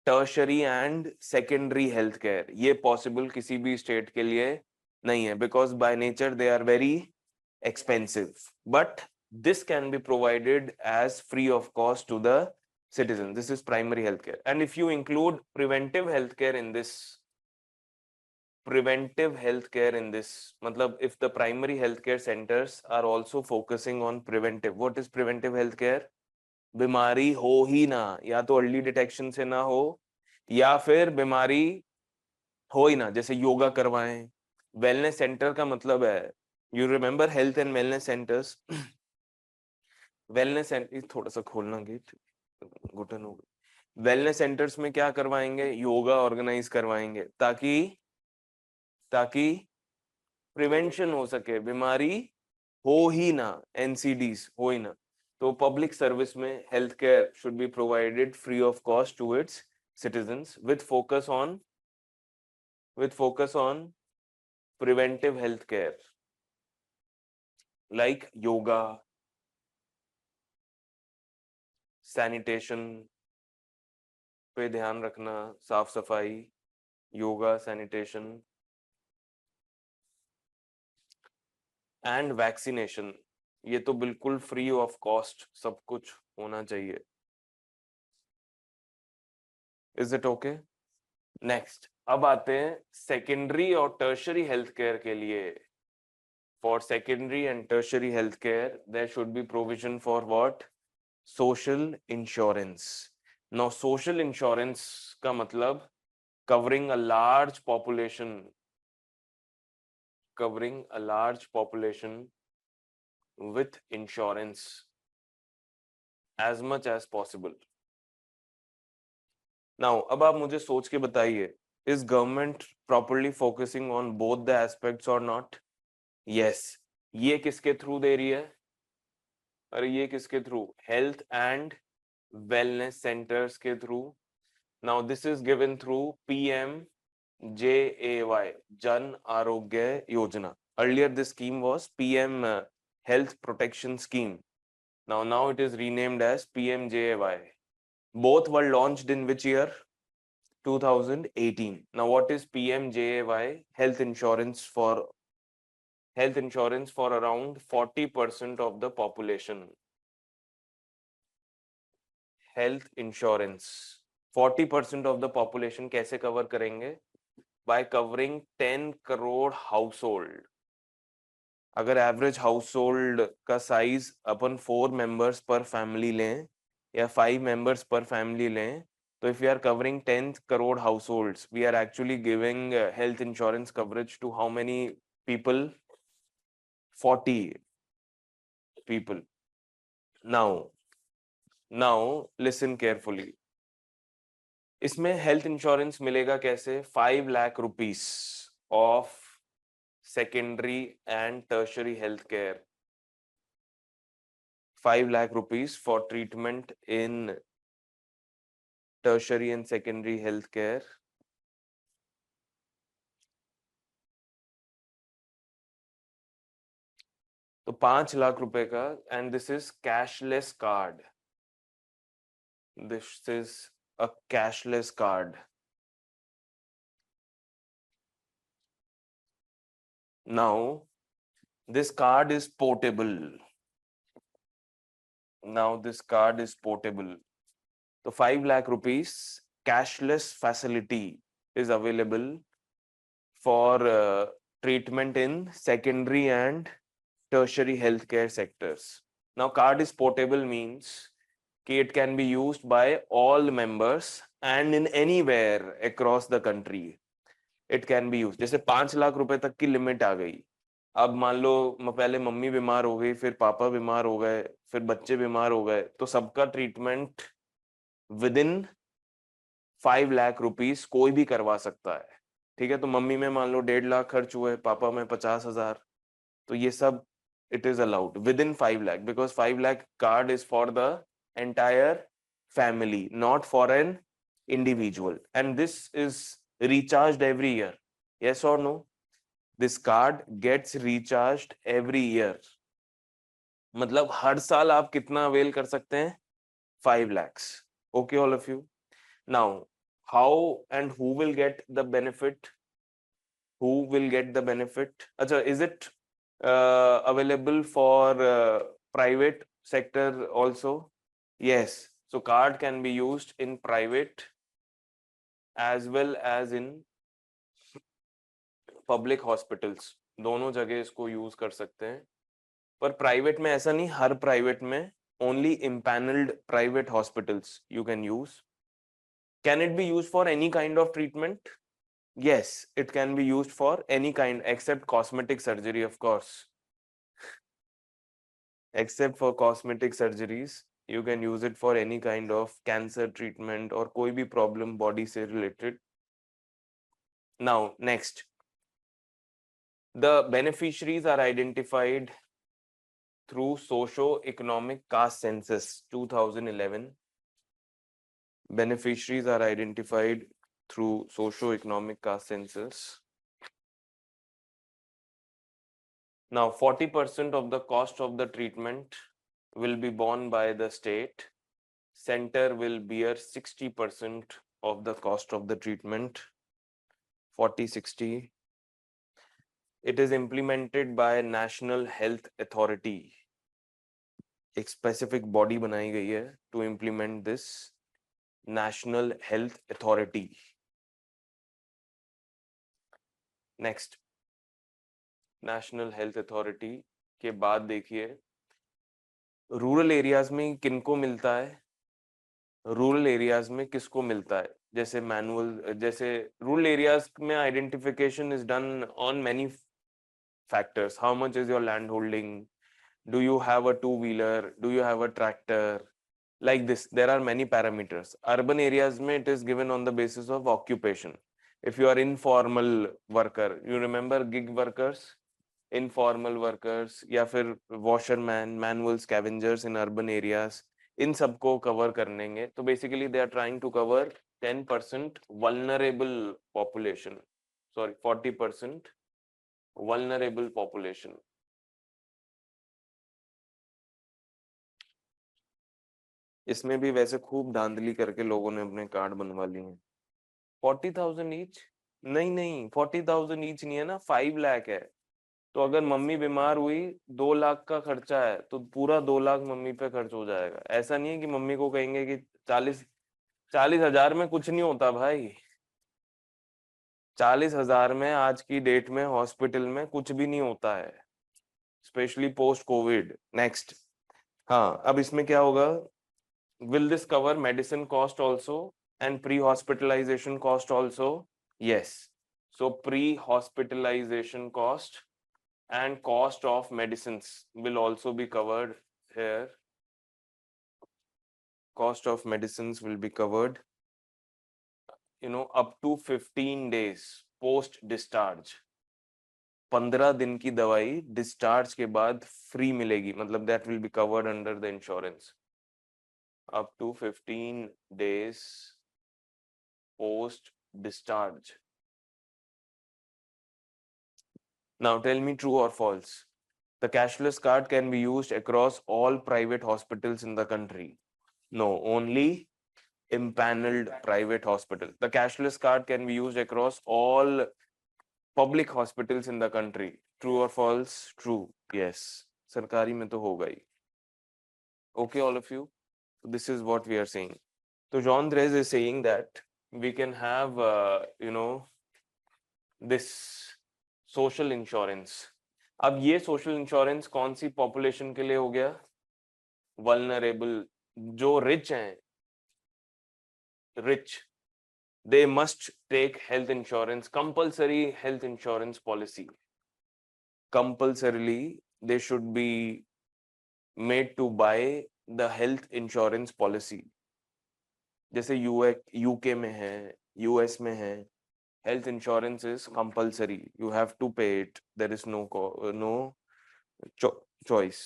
tertiary and secondary healthcare. ये possible किसी भी state के लिए नहीं है, because by nature they are very expensive. But this can be provided as free of cost to the citizens. This is primary healthcare. And if you include preventive healthcare in this, matlab if the primary healthcare centers are also focusing on preventive. What is preventive healthcare? बीमारी हो ही ना, या तो early detection से ना हो या फिर बीमारी हो ही ना, जैसे योगा करवाएं. वेलनेस सेंटर का मतलब है, you remember health and wellness centres. Wellness centre थोड़ा सा खोलना गेट, घुटन हो गई. वेलनेस सेंटर्स में क्या करवाएंगे? योगा ऑर्गेनाइज करवाएंगे ताकि प्रिवेंशन हो सके, बीमारी हो ही ना, एनसीडीज हो ही ना. तो पब्लिक सर्विस में health care should be provided free of cost to its citizens with focus on preventive health care like yoga, sanitation पे ध्यान रखना, साफ सफाई, योगा, सैनिटेशन एंड वैक्सीनेशन. ये तो बिल्कुल फ्री ऑफ कॉस्ट सब कुछ होना चाहिए. Is it okay? नेक्स्ट, अब आते हैं सेकेंडरी और टर्शरी हेल्थ केयर के लिए. For secondary and tertiary healthcare, there should be provision for what? Social insurance. Now, social insurance का मतलब covering a large population with insurance as much as possible. Now, अब आप मुझे सोच के बताइए, is government properly focusing on both the aspects or not? Yes. ये किसके थ्रू दे रही है? अरे ये किसके through? Health and wellness centres के through. Now this is given through PMJAY, Jan Arogya Yojana. Earlier this scheme was PM Health Protection Scheme. Now it is renamed as PMJAY. Both were launched in which year? 2018. Now what is PMJAY? Health insurance for health insurance for around 40% of the population. Health insurance 40% of the population कैसे cover करेंगे? By covering 10 crore household. अगर average household का size अपन 4 members पर family लें या 5 members पर family लें, तो if we are covering 10 crore households, we are actually giving health insurance coverage to how many people? 40 people. Now listen carefully. इसमें health insurance मिलेगा कैसे? 5 lakh rupees of secondary and tertiary healthcare. 5 lakh rupees for treatment in tertiary and secondary healthcare. तो 5 लाख रुपए का, and this is cashless card. This is a cashless card. Now, this card is portable. So 5 lakh rupees cashless facility is available for treatment in secondary and tertiary healthcare sectors. Now, card is portable means कि it can be used by all members and in anywhere across the country. It can be used. जैसे 5 लाख रुपए तक की limit आ गई. अब मान लो पहले mummy बीमार हो गई, फिर पापा बीमार हो गए, फिर बच्चे बीमार हो गए, तो सबका treatment with in 5 lakh rupees कोई भी करवा सकता है. ठीक है, तो मम्मी में मान लो 1.5 लाख खर्च हुए, पापा में 50,000, तो ये सब it is allowed within 5 lakh, because 5 lakh card is for the entire family, not for an individual, and this is recharged every year. Yes or no? This card gets recharged every year. मतलब हर साल आप कितना avail कर सकते हैं? 5 lakhs. Okay, all of you. Now, how and who will get the benefit? Acha, is it available for private sector also? Yes. So card can be used in private as well as in public hospitals. दोनों जगह इसको use कर सकते हैं. पर private में ऐसा नहीं, हर प्राइवेट में only impaneled private hospitals you can use. Can it be used for any kind of treatment? Yes, it can be used for any kind except cosmetic surgery, of course. Except for cosmetic surgeries, you can use it for any kind of cancer treatment or कोई भी problem body से related. Now, next. The beneficiaries are identified through socio-economic caste census 2011. Beneficiaries are identified through socio-economic caste census. Now, 40% of the cost of the treatment will be borne by the state. Center will bear 60% of the cost of the treatment. 40-60. It is implemented by National Health Authority. एक specific body बनाई गई है to implement this. National Health Authority. Next. National Health Authority के बाद देखिए rural areas में किनको मिलता है, रूरल एरियाज में किसको मिलता है. जैसे मैनुअल, जैसे रूरल एरियाज में identification is done on many factors. How much is your land holding? Do you have a two-wheeler? Do you have a tractor? Like this, there are many parameters. Urban areas में it is given on the basis of occupation. If you are informal worker, you remember gig workers, informal workers, या फिर washerman, manual scavengers in urban areas, इन सबको cover करेंगे. तो basically they are trying to cover 10% vulnerable population. Sorry, 40% vulnerable population. इसमें भी वैसे खूब धांधली करके लोगों ने अपने कार्ड बनवा लिए हैं. 40,000 ईच नहीं, 40,000 ईच नहीं है ना, 5 लाख है. तो अगर मम्मी बीमार हुई, 2 लाख का खर्चा है, तो पूरा 2 लाख मम्मी पे खर्च हो जाएगा। ऐसा नहीं है कि मम्मी को कहेंगे कि 40,000 में कुछ नहीं होता भाई। 40,000 में आज की डेट में हॉस्पिटल में कुछ भी नहीं होता है, स्पेशली पोस्ट कोविड। नेक्स्ट, हाँ, अब इसमें क्या होगा? Will this cover medicine cost also and pre hospitalisation cost also? Yes. So pre hospitalisation cost and cost of medicines will also be covered here. Cost of medicines will be covered, up to 15 days post discharge. 15 दिन की दवाई discharge के बाद free मिलेगी, मतलब that will be covered under the insurance. Up to 15 days post discharge. Now tell me true or false. The cashless card can be used across all private hospitals in the country. No, only empaneled private hospital. The cashless card can be used across all public hospitals in the country. True or false? True. Yes. सरकारी में तो होगा ही. Okay, all of you. This is what we are saying. So Jean Drèze is saying that we can have, this social insurance. अब ये social insurance कौन सी population के लिए हो गया? Vulnerable, जो rich हैं, rich, they must take health insurance, compulsory health insurance policy. Compulsorily, they should be made to buy the health insurance policy. जैसे यूके में है, यूएस में है, health insurance is compulsory. You have to pay it. There is no choice.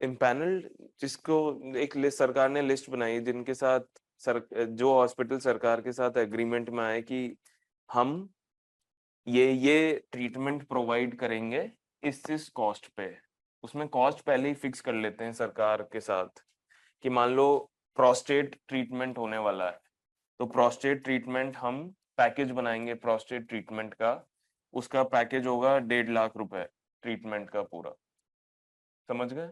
Impaneled, जिसको एक list सरकार ने list बनाई जिनके साथ जो हॉस्पिटल सरकार के साथ एग्रीमेंट में आए कि हम ये ट्रीटमेंट प्रोवाइड करेंगे इस कॉस्ट पे, उसमें कॉस्ट पहले ही फिक्स कर लेते हैं सरकार के साथ कि मान लो प्रोस्टेट ट्रीटमेंट होने वाला है, तो प्रोस्टेट ट्रीटमेंट हम पैकेज बनाएंगे प्रोस्टेट ट्रीटमेंट का, उसका पैकेज होगा 1.5 लाख रुपए ट्रीटमेंट का पूरा, समझ गए?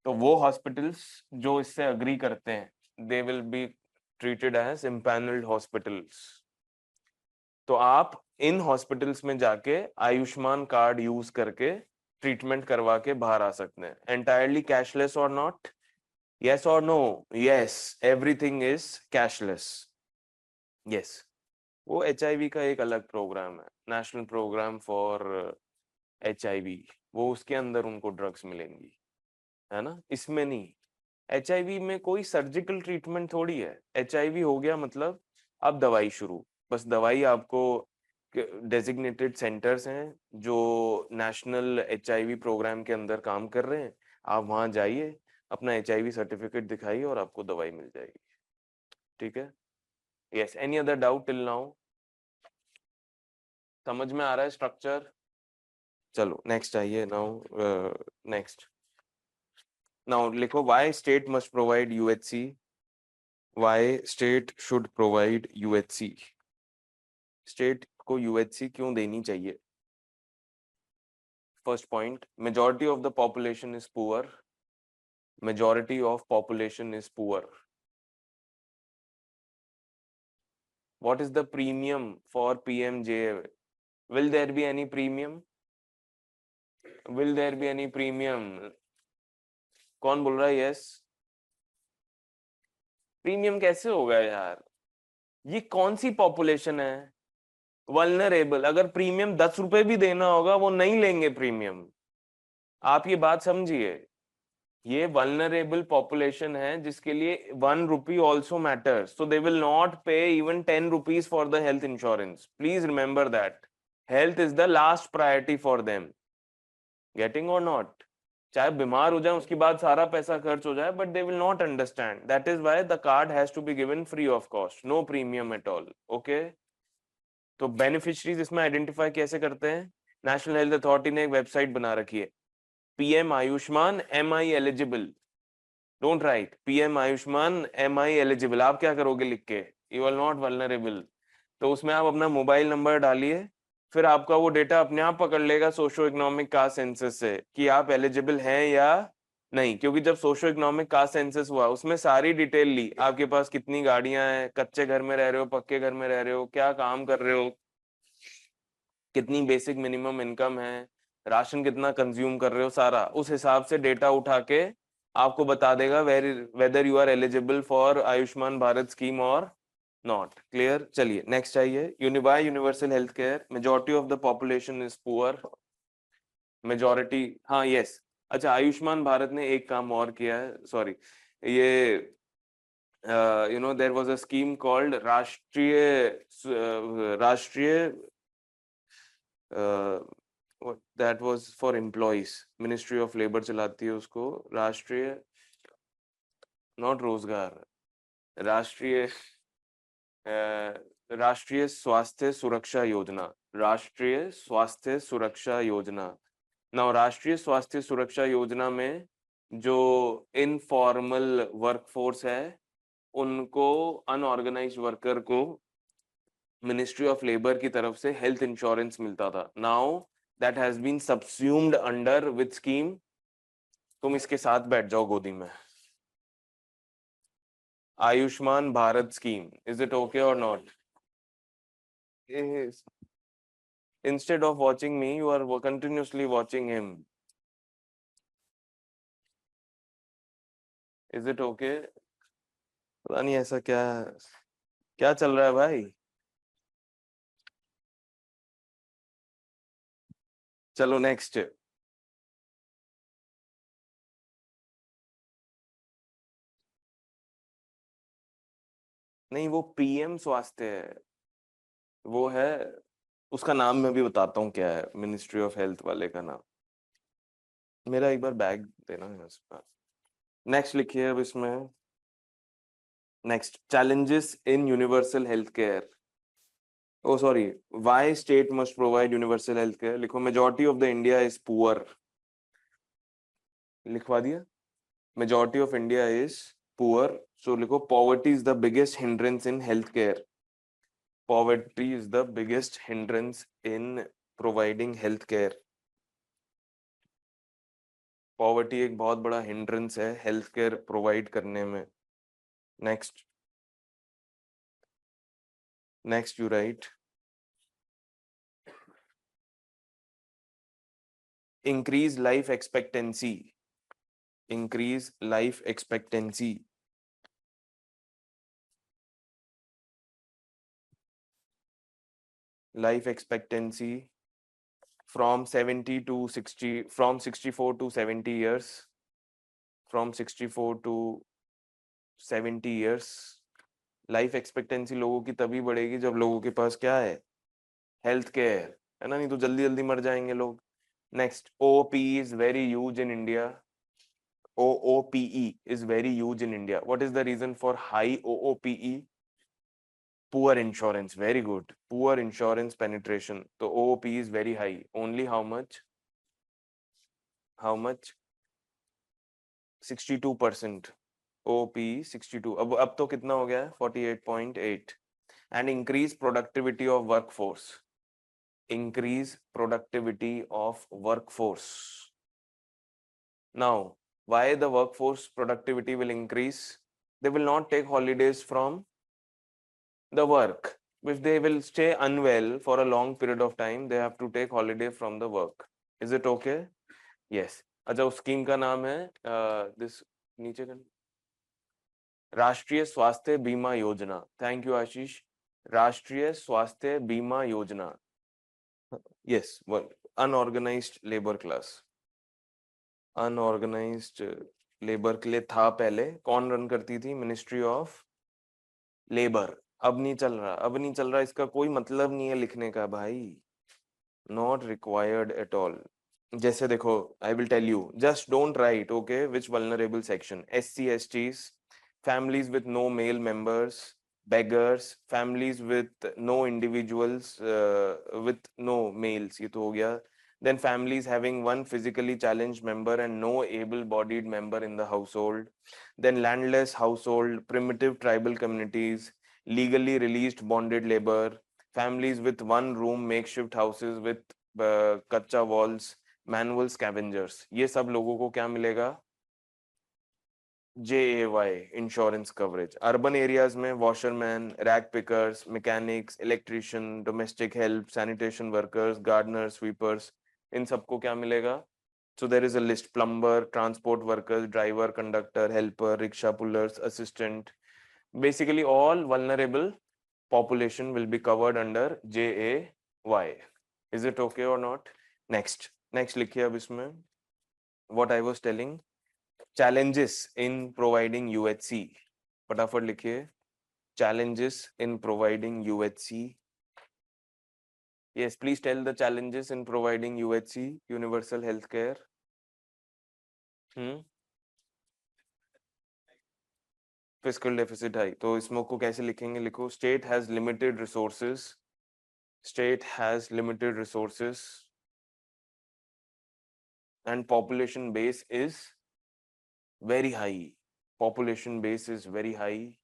तो वो हॉस्पिटल्स जो इससे अग्री करते हैं they will be treated as empanelled hospitals. तो आप इन हॉस्पिटल्स में जाके आयुष्मान कार्ड यूज करके ट्रीटमेंट करवा के बाहर आ सकते हैं। एंटायरली कैशलेस और नॉट? यस और no? Yes, everything is cashless. Yes, वो HIV का एक अलग प्रोग्राम है, नेशनल प्रोग्राम फॉर HIV, वो उसके अंदर उनको ड्रग्स मिलेंगी, है ना, इसमें नहीं। HIV में कोई सर्जिकल ट्रीटमेंट थोड़ी है। HIV हो गया मतलब अब दवाई शुरू, बस दवाई आपको डेजिग्नेटेड सेंटर्स हैं जो नेशनल HIV प्रोग्राम के अंदर काम कर रहे हैं, आप वहां जाइए, अपना HIV सर्टिफिकेट दिखाइए और आपको दवाई मिल जाएगी, ठीक है? Yes, any other doubt till now? समझ में आ रहा है स्ट्रक्चर? चलो नेक्स्ट आइए। नाउ नेक्स्ट, नाउ लिखो why state must provide UHC. Why state should provide UHC. State को UHC क्यों देनी चाहिए? First point, majority of the population is poor. Majority of population is poor. What is the premium for PMJ? Will there be any premium? Will there be any premium? कौन बोल रहा है yes? Premium कैसे होगा यार? ये कौन सी population है? वल्नरेबल। अगर प्रीमियम 10 रुपए भी देना होगा वो नहीं लेंगे प्रीमियम, आप ये बात समझिए। ये वल्नरेबल पॉपुलेशन है जिसके लिए 1 rupee also matters, so they will not pay even 10 rupees for the health insurance. Please remember that health is the last priority for them. Getting or not? चाहे बीमार हो जाए उसके बाद सारा पैसा खर्च हो जाए, but they will not understand. That is why the card has to be given free of cost, no premium at all. Okay? तो बेनिफिशरीज इसमें आइडेंटिफाई कैसे करते हैं? नेशनल हेल्थ अथॉरिटी ने एक वेबसाइट बना रखी है, PM Ayushman MI eligible. Don't write PM Ayushman MI eligible, आप क्या करोगे लिख के? You are not vulnerable. तो उसमें आप अपना मोबाइल नंबर डालिए, फिर आपका वो डेटा अपने आप पकड़ लेगा सोशो इकोनॉमिक कास्ट सेंसस से कि आप एलिजिबल हैं या नहीं, क्योंकि जब सोशो इकोनॉमिक कास्ट सेंसस हुआ उसमें सारी डिटेल ली, आपके पास कितनी गाड़ियां हैं, कच्चे घर में रह रहे हो, पक्के घर में रह रहे हो, क्या काम कर रहे हो, कितनी बेसिक मिनिमम इनकम है, राशन कितना कंज्यूम कर रहे हो, सारा उस हिसाब से डेटा उठा के आपको बता देगा whether you are eligible for Ayushman Bharat scheme और नॉट। क्लियर? चलिए नेक्स्ट आइए। यूनिवाई universal health care, majority of the population is poor, majority, हाँ यस। अच्छा, आयुष्मान भारत ने एक काम और किया है, सॉरी, ये there was a scheme called Rashtriya that was for employees, ministry of labour चलाती है उसको, राष्ट्रीय, नॉट रोजगार, राष्ट्रीय राष्ट्रीय स्वास्थ्य सुरक्षा योजना, राष्ट्रीय स्वास्थ्य सुरक्षा योजना। ना, राष्ट्रीय स्वास्थ्य सुरक्षा योजना में जो इनफॉर्मल वर्कफोर्स है उनको, अनऑर्गेनाइज्ड वर्कर को मिनिस्ट्री ऑफ लेबर की तरफ से हेल्थ इंश्योरेंस मिलता था। Now that has been subsumed under with scheme, तुम इसके साथ बैठ जाओ गोदी में, Ayushman Bharat scheme. Is it okay और not? Instead of watching me, you are continuously watching him. Is it okay? पता नहीं ऐसा क्या क्या चल रहा है भाई। चलो नेक्स्ट। नहीं, वो पीएम स्वास्थ्य है, वो है, उसका नाम मैं भी बताता हूँ क्या है, मिनिस्ट्री ऑफ हेल्थ वाले का नाम। मेरा एक बार बैग देना है। नेक्स्ट लिखिए अब इसमें। Next, challenges in universal healthcare. Oh sorry, why state must provide universal healthcare? लिखो, majority of the India is poor. लिखवा दिया, majority of India is poor. So लिखो, poverty is the biggest hindrance in healthcare. Poverty is the biggest hindrance in providing healthcare. Poverty एक बहुत बड़ा hindrance है healthcare provide करने में. Next. Next you write. Increase life expectancy. Increase life expectancy. Life expectancy from 70 to 60, from 64 to 70 years, from 64 to 70 years. Life expectancy लोगों की तभी बढ़ेगी जब लोगों के पास क्या है, हेल्थ केयर है ना, नहीं तो जल्दी जल्दी मर जाएंगे लोग। Next, OPE is very huge in India. OOPE is very huge in India. What is the reason for high OOPE? Poor insurance. Very good. Poor insurance penetration. So OOPE is very high. Only how much? How much? 62%. OOPE 62. अब तो कितना हो गया है? 48.8. And increase productivity of workforce. Increase productivity of workforce. Now, why the workforce productivity will increase? They will not take holidays from the work. If they will stay unwell for a long period of time, they have to take holiday from the work. Is it okay? Yes. अच्छा, उस scheme का नाम है this, नीचे का, राष्ट्रीय स्वास्थ्य बीमा योजना. थैंक यू आशीष. राष्ट्रीय स्वास्थ्य बीमा योजना. Yes, unorganised labour class, unorganised labour के लिए था पहले. कौन रन करती थी? Ministry of labour. अब नहीं चल रहा, अब नहीं चल रहा. इसका कोई मतलब नहीं है लिखने का भाई, नॉट रिक्वायर्ड एट ऑल. जैसे देखो, I will tell you, just don't write okay which vulnerable section. SC STs, families with no male members, beggars, families with no individuals with no males, ये तो हो गया. Then families having one physically challenged member and no able-bodied member in the household. Then landless household, primitive tribal communities, legally released bonded labor, families with one room, makeshift houses with कच्चा walls, manual scavengers, ये सब लोगों को क्या मिलेगा? JAY insurance coverage. Urban areas में washerman, rag pickers, mechanics, electrician, domestic help, sanitation workers, gardeners, sweepers, इन सबको क्या मिलेगा? So there is a list: plumber, transport workers, driver, conductor, helper, rickshaw pullers, assistant. Basically, all vulnerable population will be covered under JAY. Is it okay or not? Next लिखिए अब इसमें. What I was telling, challenges in providing UHC. फटाफट लिखिए. Challenges in providing UHC. Yes, please tell the challenges in providing UHC, universal healthcare. Fiscal deficit high. तो इसमें को कैसे लिखेंगे? लिखो state has limited resources. State has limited resources and population base is very high. Population base is very high.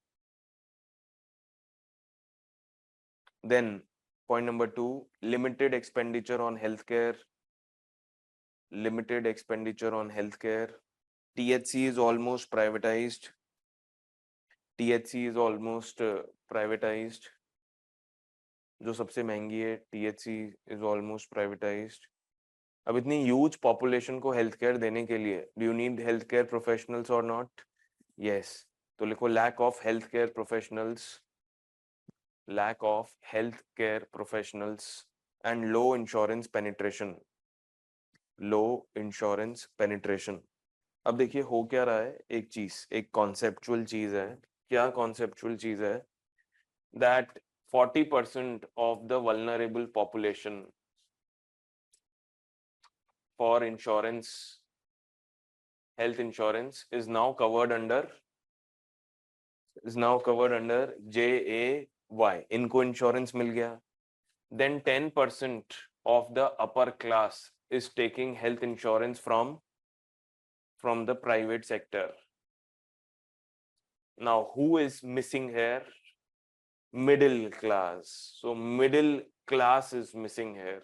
Then point number 2, limited expenditure on healthcare. Limited expenditure on healthcare. THC is almost privatized. THC is almost privatized. जो सबसे महंगी है THC is almost privatized. अब इतनी huge population को health care देने के लिए do you need health care professionals और नॉट? यस. तो लिखो lack of health care professionals, lack of health care professionals and low insurance penetration. Low insurance penetration. अब देखिए हो क्या रहा है, एक चीज, एक कॉन्सेप्चुअल चीज है. क्या कॉन्सेप्चुअल चीज है? That 40% of the vulnerable population for insurance, health insurance is now covered under JAY. इनको इंश्योरेंस मिल गया. Then 10% of the upper class is taking health insurance from the private sector. Now who is missing here? Middle class. So middle class is missing here.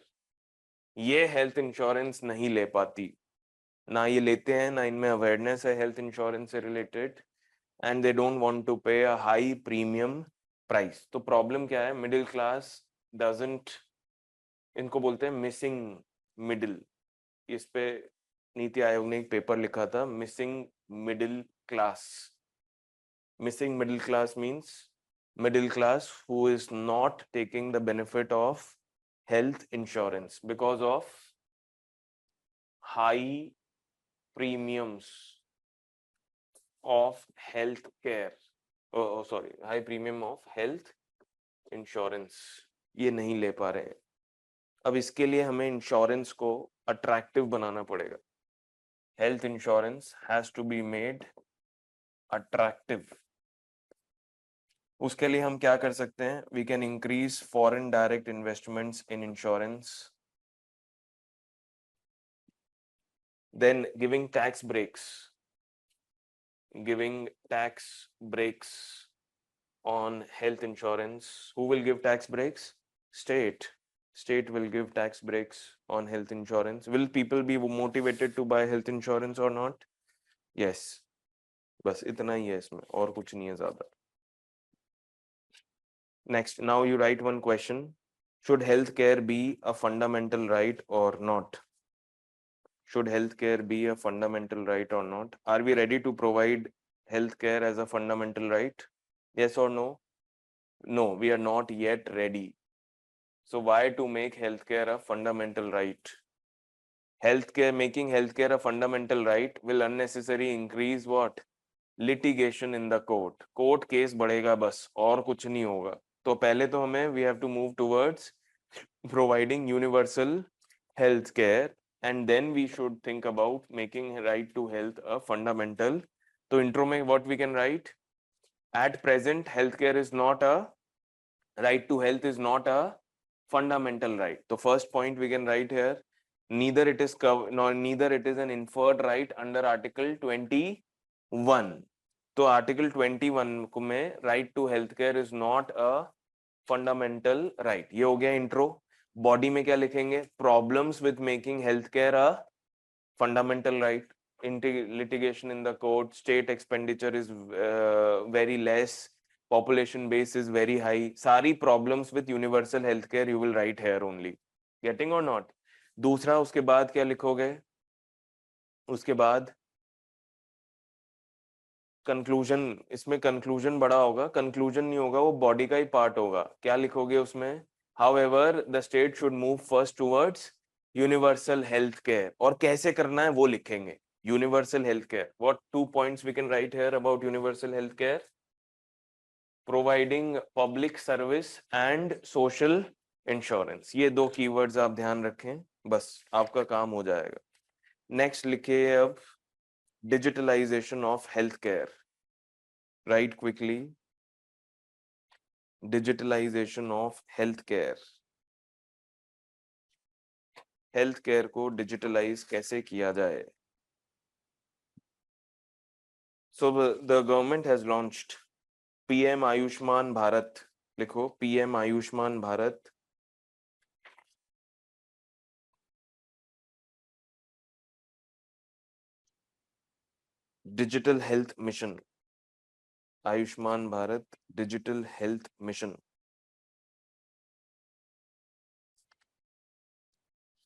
ये health insurance नहीं ले पाती, ना ये लेते हैं, ना इनमें अवेयरनेस है हेल्थ इंश्योरेंस से related, and they don't want to pay a high premium price. तो प्रॉब्लम क्या है? मिडिल क्लास डजंट, इनको बोलते हैं मिसिंग मिडिल. इस पे नीति आयोग ने एक पेपर लिखा था, missing middle class. Missing middle class means middle class who is not taking the benefit of health insurance because of high premiums of health care. Sorry, high premium of health insurance. ये नहीं ले पा रहे हैं. अब इसके लिए हमें इंश्योरेंस को अट्रैक्टिव बनाना पड़ेगा. Health insurance has to be made attractive. उसके लिए हम क्या कर सकते हैं? We can increase foreign direct investments in insurance. Then giving tax breaks. Giving tax breaks on health insurance. Who will give tax breaks? State. State will give tax breaks on health insurance. Will people be motivated to buy health insurance or not? Yes. बस इतना ही है इसमें, और कुछ नहीं है ज़्यादा. Next, now you write one question. Should healthcare be a fundamental right or not? Should healthcare be a fundamental right or not? Are we ready to provide healthcare as a fundamental right? Yes or no? No, we are not yet ready. So why to make healthcare a fundamental right? Making healthcare a fundamental right will unnecessarily increase what? Litigation in the court. Court case बढ़ेगा बस, और कुछ नहीं होगा. तो पहले तो हमें we have to move towards providing universal healthcare, and then we should think about making right to health a fundamental. तो intro में what we can write? At present, healthcare is not a right to health is not a fundamental right. The first point we can write here, neither it is neither it is an inferred right under Article 21. तो Article 21 में right to healthcare is not a fundamental right. ये हो गया intro. Body में क्या लिखेंगे? Problems with making health care a fundamental right, litigation in the court, state expenditure is very less, population base is very high, सारी problems with universal healthcare you will write here only, getting or not? दूसरा, उसके बाद क्या लिखोगे? उसके बाद conclusion, इसमें conclusion बड़ा होगा, कंक्लूजन नहीं होगा, वो बॉडी का ही पार्ट होगा। क्या लिखोगे उसमें? However the state should move first towards universal health care, और कैसे करना है वो लिखेंगे। Universal health care, what 2 points we can write here about universal health care? Providing public service and social insurance. ये 2 कीवर्ड्स आप ध्यान रखें, बस आपका काम हो जाएगा। नेक्स्ट लिखिए अब, digitalisation of health care. Write quickly, digitalisation of health care. Health care को डिजिटलाइज कैसे किया जाए? So the government has launched PM Ayushman Bharat. लिखो PM Ayushman Bharat, digital health mission. Ayushman Bharat digital health mission.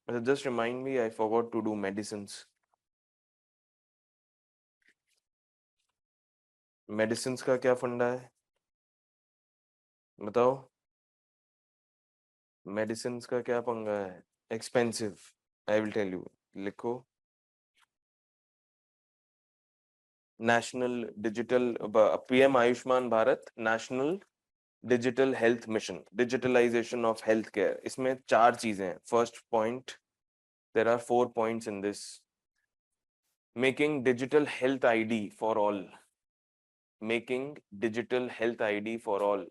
Just remind me, I forgot to do medicines. Medicines का क्या फंडा है बताओ? मेडिसिन्स का क्या पंगा है? Expensive, I will tell you. लिखो national digital, PM Ayushman Bharat national digital health mission, digitalisation of health care. इसमें 4 चीजें हैं। First point, there are 4 points in this. Making digital health ID for all. Making digital health ID for all.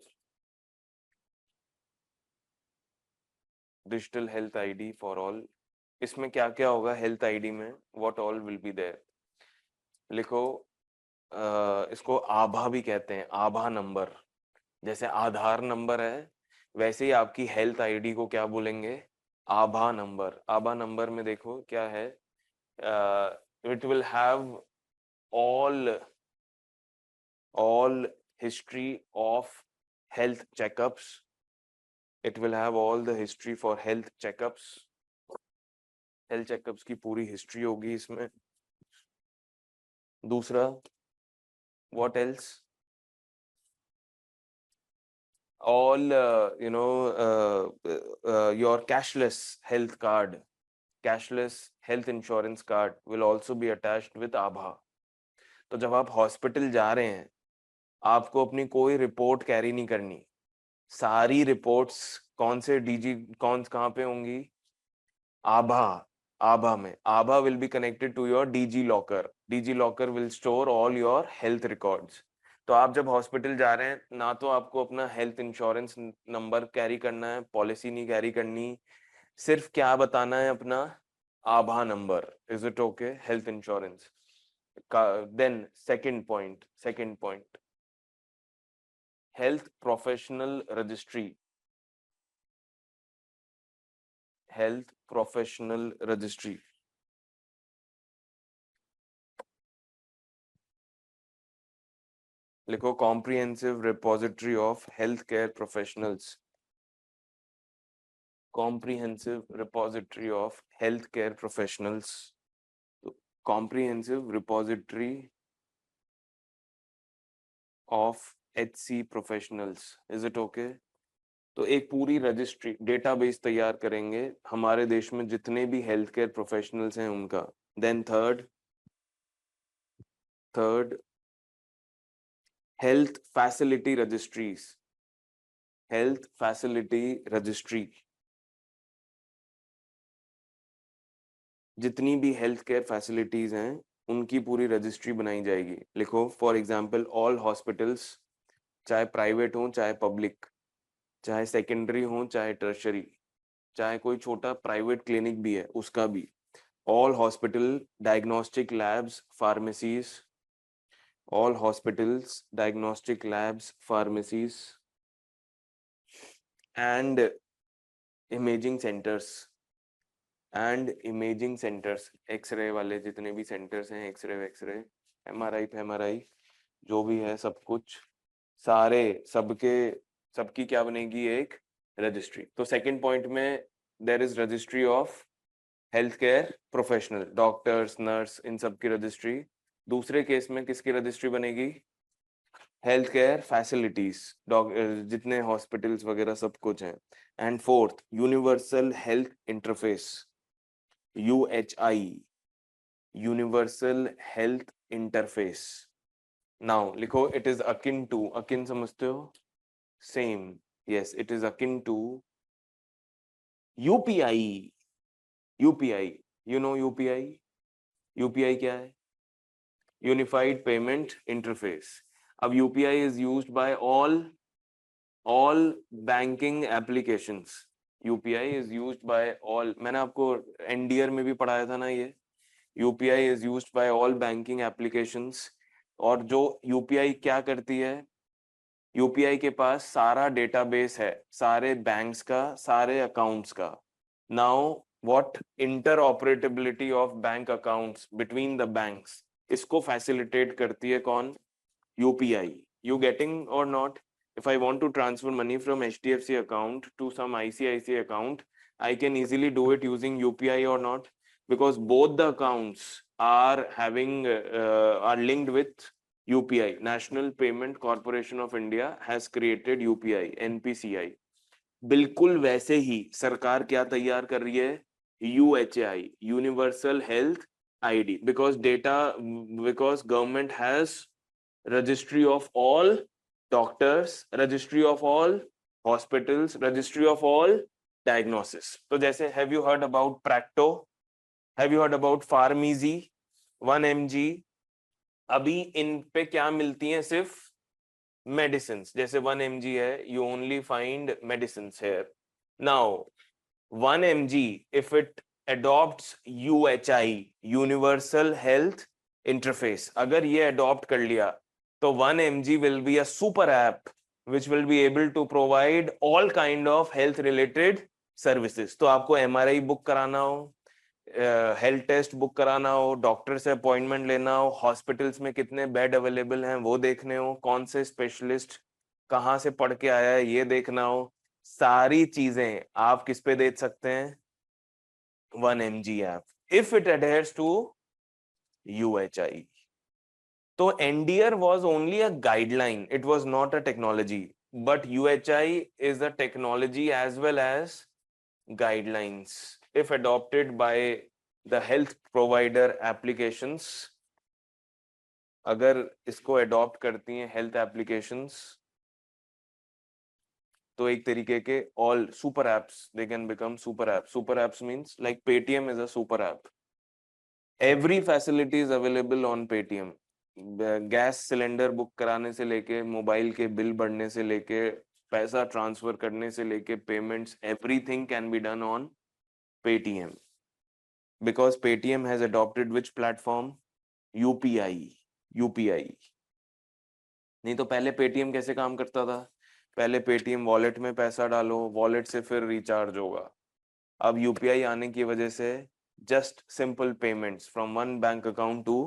Digital health ID for all. इसमें क्या क्या होगा health ID में? What all will be there? लिखो, इसको आभा भी कहते हैं, आभा नंबर। जैसे आधार नंबर है, वैसे ही आपकी हेल्थ आईडी को क्या बोलेंगे? आभा नंबर। आभा नंबर में देखो क्या है, it will have all history of health checkups. It will have all the history for health checkups. Health checkups की पूरी हिस्ट्री होगी इसमें। दूसरा, what else? All your cashless health card, cashless health insurance card will also be attached with Aabha. तो जब आप hospital जा रहे हैं, आपको अपनी कोई रिपोर्ट कैरी नहीं करनी। सारी रिपोर्ट्स कौन से कहाँ पे होंगी? आभा। आभा में, आभा will be connected to your DigiLocker. DigiLocker will store all your health records. तो आप जब हॉस्पिटल जा रहे हैं, ना तो आपको अपना हेल्थ इंश्योरेंस नंबर कैरी करना है, पॉलिसी नहीं कैरी करनी, सिर्फ क्या बताना है? अपना आभा number. Is it okay? Health insurance का। Then second point, health professional registry. Health professional registry. लिखो comprehensive repository of health care professionals. Comprehensive repository of health care professionals. Comprehensive repository of HC professionals. Is it okay? तो एक पूरी registry, database तैयार करेंगे हमारे देश में जितने भी हेल्थ केयर प्रोफेशनल्स हैं उनका। Then third, health facility registries. Health facility registry, जितनी भी हेल्थ केयर फैसिलिटीज हैं उनकी पूरी रजिस्ट्री बनाई जाएगी। लिखो फॉर एग्जांपल ऑल हॉस्पिटल्स, चाहे प्राइवेट हो चाहे पब्लिक, चाहे सेकेंडरी हो चाहे टर्शरी, चाहे कोई छोटा प्राइवेट क्लिनिक भी है उसका भी। All hospital, diagnostic labs, pharmacies. All hospitals, diagnostic labs, pharmacies. and imaging centers X-ray वाले जितने भी सेंटर्स हैं, एक्सरे एमआरआई जो भी है सब कुछ, सारे सबकी क्या बनेगी, एक रजिस्ट्री। तो सेकंड पॉइंट में there is registry of health care professional, doctors, nurse, इन सब की रजिस्ट्री। दूसरे केस में किसकी रजिस्ट्री बनेगी, हेल्थ केयर फैसिलिटीज, जितने हॉस्पिटल्स वगैरह सब कुछ हैं। And fourth, universal health interface, UHI, universal health interface. Now लिखो, it is akin to, akin समझते हो, same, yes, it is akin to UPI. UPI, you know UPI, UPI क्या है, यूनिफाइड पेमेंट इंटरफेस। अब UPI is used by all banking applications, UPI is used by all, मैंने आपको NDR में भी पढ़ाया था ना ये, UPI is used by all banking applications. और जो यूपीआई क्या करती है, यूपीआई के पास सारा डेटाबेस है, सारे बैंक्स का, सारे अकाउंट्स का। Now what, interoperability of bank accounts between the banks, इसको फैसिलिटेट करती है कौन, UPI. You getting or not? If I want to transfer money from HDFC account to some ICICI account, I can easily do it using UPI or not, because both the accounts are having are linked with UPI. National Payment Corporation of India has created UPI, NPCI. बिल्कुल वैसे ही सरकार क्या तैयार कर रही है, UHI, universal health ID, because government has registry of all doctors, registry of all hospitals, registry of all diagnosis. तो जैसे have you heard about Practo, have you heard about Pharmeasy, 1mg, अभी इन पे क्या मिलती हैं, सिर्फ मेडिसिन। जैसे 1mg है, you only find medicines here. Now 1mg, if it adopts UHI, universal health interface, अगर ये adopt कर लिया तो 1mg will be a super app which will be able to provide all kind of health related services. तो आपको MRI book कराना हो, health test book कराना हो, डॉक्टर से अपॉइंटमेंट लेना हो, हॉस्पिटल्स में कितने बेड अवेलेबल हैं वो देखने हो, कौन से स्पेशलिस्ट कहाँ से पढ़ के आया है ये देखना हो, सारी चीजें आप किस पे देख सकते हैं, 1mg app, if it adheres to UHI. तो NDR was only a guideline, it was not a technology, but UHI is a technology as well as guidelines. If adopted by the health provider applications, अगर इसको adopt करती हैं health applications, तो एक तरीके के all super apps, they can become super apps. Super apps means like Paytm is a super app. Every facility is available on Paytm. Gas cylinder book कराने से लेके, मोबाइल के बिल भरने से लेके, पैसा ट्रांसफर करने से लेके, payments, everything can be done on Paytm. Because Paytm has adopted which platform? UPI. नहीं तो पहले Paytm कैसे काम करता था? पहले Paytm वॉलेट में पैसा डालो, वॉलेट से फिर रिचार्ज होगा। अब UPI आने की वजह से just simple payments from one bank account to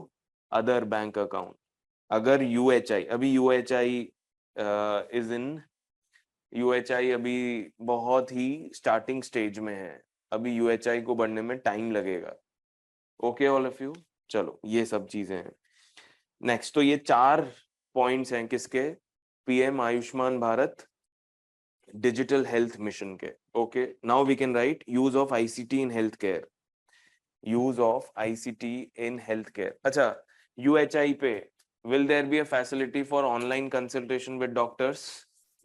other bank account. अगर UHI, अभी UHI अभी बहुत ही स्टार्टिंग स्टेज में है, अभी UHI को बढ़ने में टाइम लगेगा। ओके ऑल ऑफ यू, चलो ये सब चीजें हैं। नेक्स्ट, तो ये 4 पॉइंट्स हैं किसके, PM Ayushman Bharat digital health mission के। Okay, now we can write use of ICT in health care, use of ICT in health care. अच्छा, UHI पे will there be a facility for online consultation with doctors?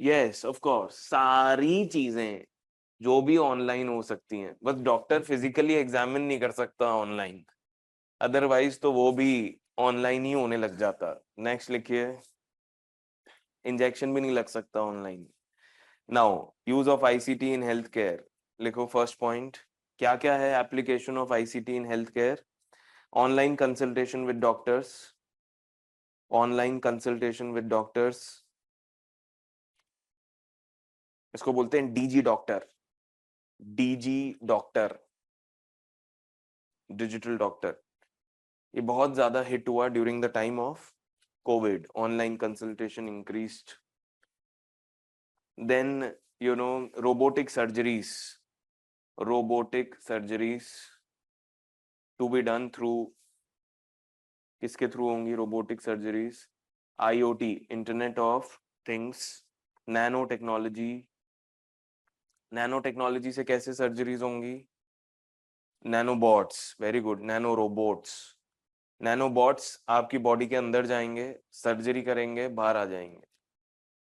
Yes, of course, सारी चीजें जो भी online हो सकती हैं, बस डॉक्टर फिजिकली एग्जामिन नहीं कर सकता ऑनलाइन, अदरवाइज तो वो भी ऑनलाइन ही होने लग जाता। नेक्स्ट लिखिए, इंजेक्शन भी नहीं लग सकता online. Now use of ICT in health care, लिखो फर्स्ट पॉइंट, क्या क्या है application of ICT in health care? Online consultation with doctors, online consultation with doctors, इसको बोलते हैं डीजी डॉक्टर, डिजिटल डॉक्टर। ये बहुत ज्यादा हिट हुआ during the time of Covid, online consultation increased. Then robotic surgeries to be done through, किसके through होंगी robotic surgeries? IoT, internet of things, nano technology से कैसे सर्जरीज होंगी? Nanobots, very good, nano robots. Nanobots आपकी body के अंदर जाएंगे, surgery करेंगे, बाहर आ जाएंगे।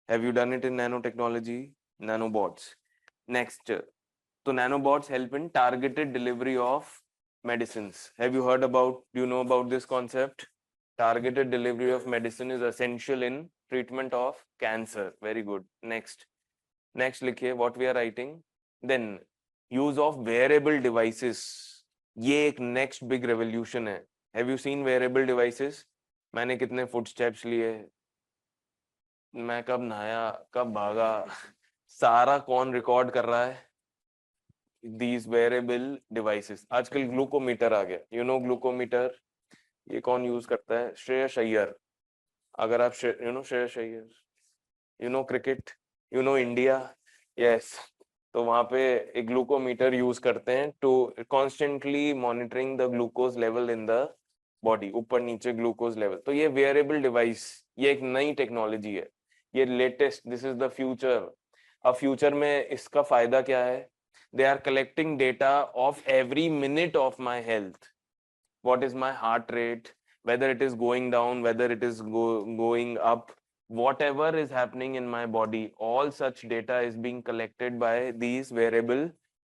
Have you done it in nano technology? Nanobots. Next, तो nanobots help in targeted delivery of medicines. Have you heard about, do you know about this concept? Targeted delivery of medicine is essential in treatment of cancer. Very good. Next लिखिए what we are writing. Then use of wearable devices. ये एक next big revolution है. Have you seen wearable devices? मैंने कितने footsteps लिए, मैं कब नहाया, कब भागा, सारा कौन रिकॉर्ड कर रहा है? These wearable devices. आजकल ग्लूकोमीटर आ गया, ग्लूकोमीटर, ये कौन यूज करता है? श्रेयस अय्यर। अगर आप Shreyas Iyer, cricket, India, yes, तो वहां पे एक ग्लूकोमीटर यूज करते हैं to constantly monitoring the glucose level in the body, ऊपर नीचे ग्लूकोज लेवल। तो ये वेयरेबल डिवाइस, ये एक नई टेक्नोलॉजी है, ये latest, this is the future. अब फ्यूचर में इसका फायदा क्या है? They are collecting data of every minute of my health. What is my heart rate, whether it is going down, whether it is going up, whatever is happening in my body, all such data is being collected by these wearable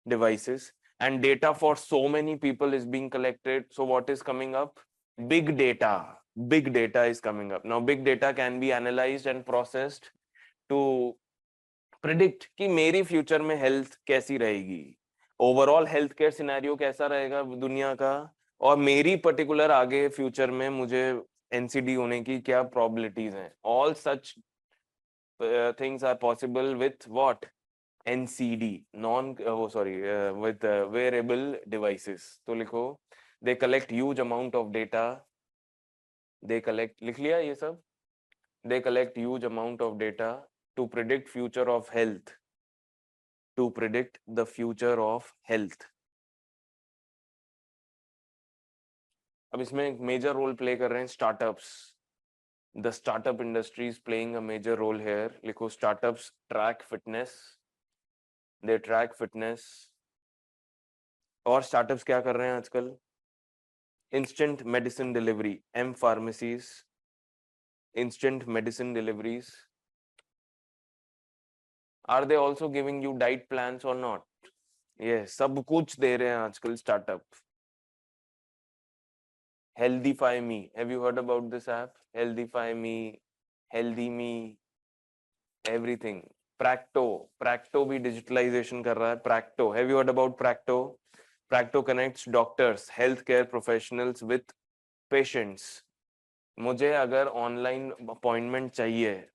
devices, and data for so many people is being collected. So what is coming up? Big data is coming up. Now big data can be analyzed and processed to predict कि मेरी future में health कैसी रहेगी, overall health care scenario कैसा रहेगा दुनिया का, और मेरी पर्टिकुलर आगे फ्यूचर में मुझे एनसीडी होने की क्या प्रोबेबिलिटीज हैं। All such things are possible with what? NCD, non sorry with wearable devices. तो लिखो, they collect huge amount of data, they collect, लिख लिया ये सब? They collect huge amount of data to predict future of health, to predict the future of health. अब इसमें एक major role play कर रहे हैं startups. The startup industry is playing a major role here. लिखो, startups track fitness, they track fitness. और startups क्या कर रहे हैं आजकल? Instant medicine delivery, M pharmacies, instant medicine deliveries. Are they also giving you diet plans or not? Yes, सब कुछ दे रहे हैं आजकल startup. Healthify Me, have you heard about this app? Healthify Me, Healthy Me, everything. Practo भी digitalization कर रहा है। Practo, have you heard about Practo? Practo connects doctors, healthcare professionals with patients. मुझे अगर ऑनलाइन अपॉइंटमेंट चाहिए,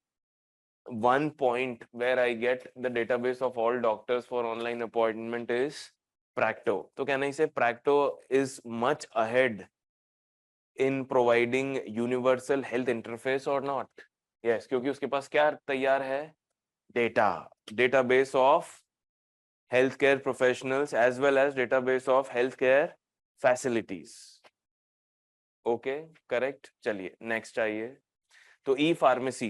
one point where I get the database of all doctors for online appointment is Practo. So can I say Practo is much ahead in providing universal health interface or not? Yes, क्योंकि उसके पास क्या तैयार है? Data, database of healthcare professionals as well as database of healthcare facilities. Okay, correct. चलिए next आइए। तो e-pharmacy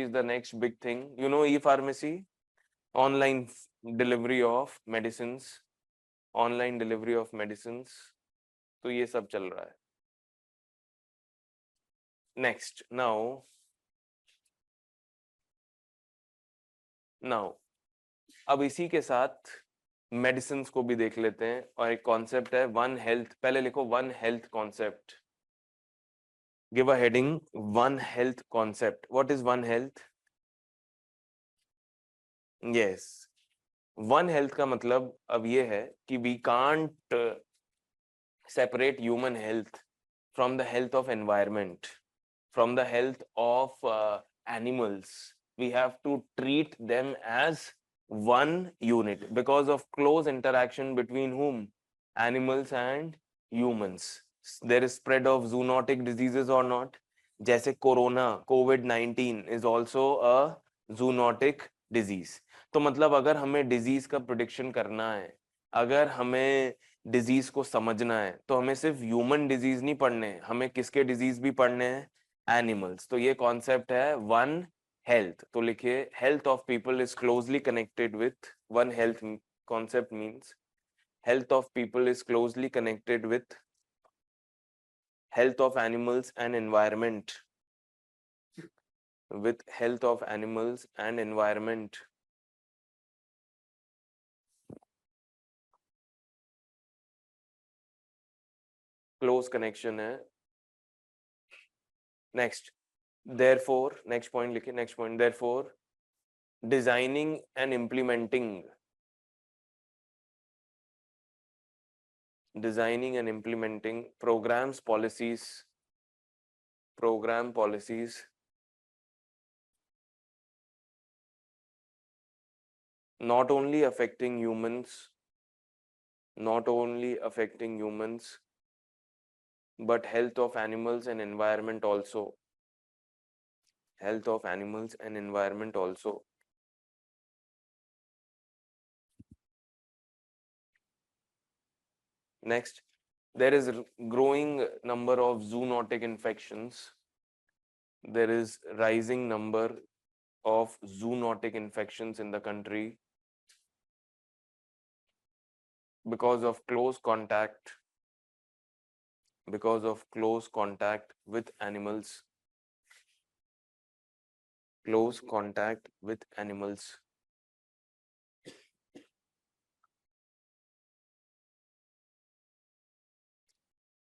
is the next big thing. E-pharmacy, online delivery of medicines, तो ये सब चल रहा है। Next, now अब इसी के साथ मेडिसिन को भी देख लेते हैं, और एक कॉन्सेप्ट है वन हेल्थ। पहले लिखो one health concept, give a heading, one health concept. What is one health? Yes, one health का मतलब अब ये है कि we can't separate human health from the health of environment, from the health of animals. We have to treat them as one unit because of close interaction between whom? Animals and humans. There is spread of zoonotic diseases or not? जैसे corona COVID-19 is also a zoonotic disease. तो मतलब अगर हमें disease का prediction करना है, अगर हमें डिजीज को समझना है, तो हमें सिर्फ ह्यूमन डिजीज नहीं पढ़ने हैं, हमें किसके डिजीज भी पढ़ने हैं? एनिमल्स. तो ये कॉन्सेप्ट है वन हेल्थ. तो लिखिए health of people is closely connected with one health. Concept means health of people is closely connected with health of animals and environment. With health of animals and environment. Close connection है. Next. Therefore, next point लिखिए. Next point. Therefore, designing and implementing program policies not only affecting humans but health of animals and environment also. Next, there is growing number of zoonotic infections. There is rising number of zoonotic infections in the country because of close contact with animals.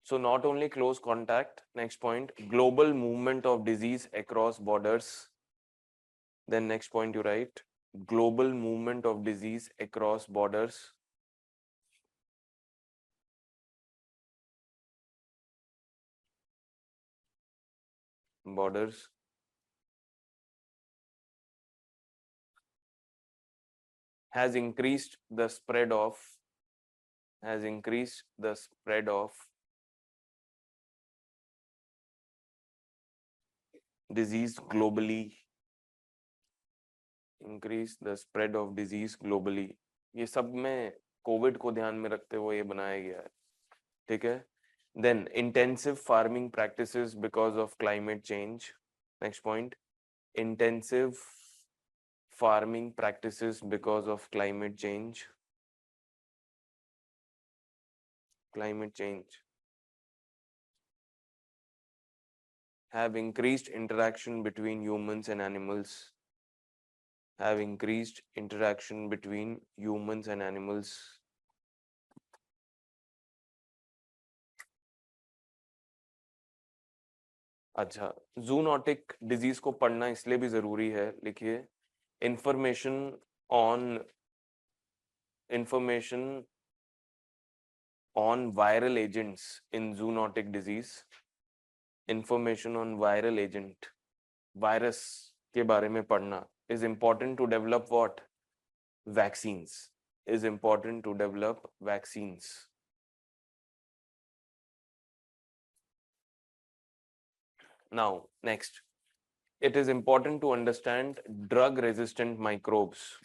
So not only close contact, next point, global movement of disease across borders. Then next point you write, global movement of disease across borders. Has increased the spread of disease globally. ये सब में Covid को ध्यान में रखते हुए ये बनाया गया है. ठीक है. Then intensive farming practices because of climate change. Next point, intensive farming practices because of climate change. Have increased interaction between humans and animals. अच्छा, जूनोटिक डिजीज को पढ़ना इसलिए भी जरूरी है. लिखिए information on viral agents in zoonotic disease. Information on viral agent, virus के बारे में पढ़ना is important to develop what? Vaccines. Now, next, it is important to understand drug resistant microbes.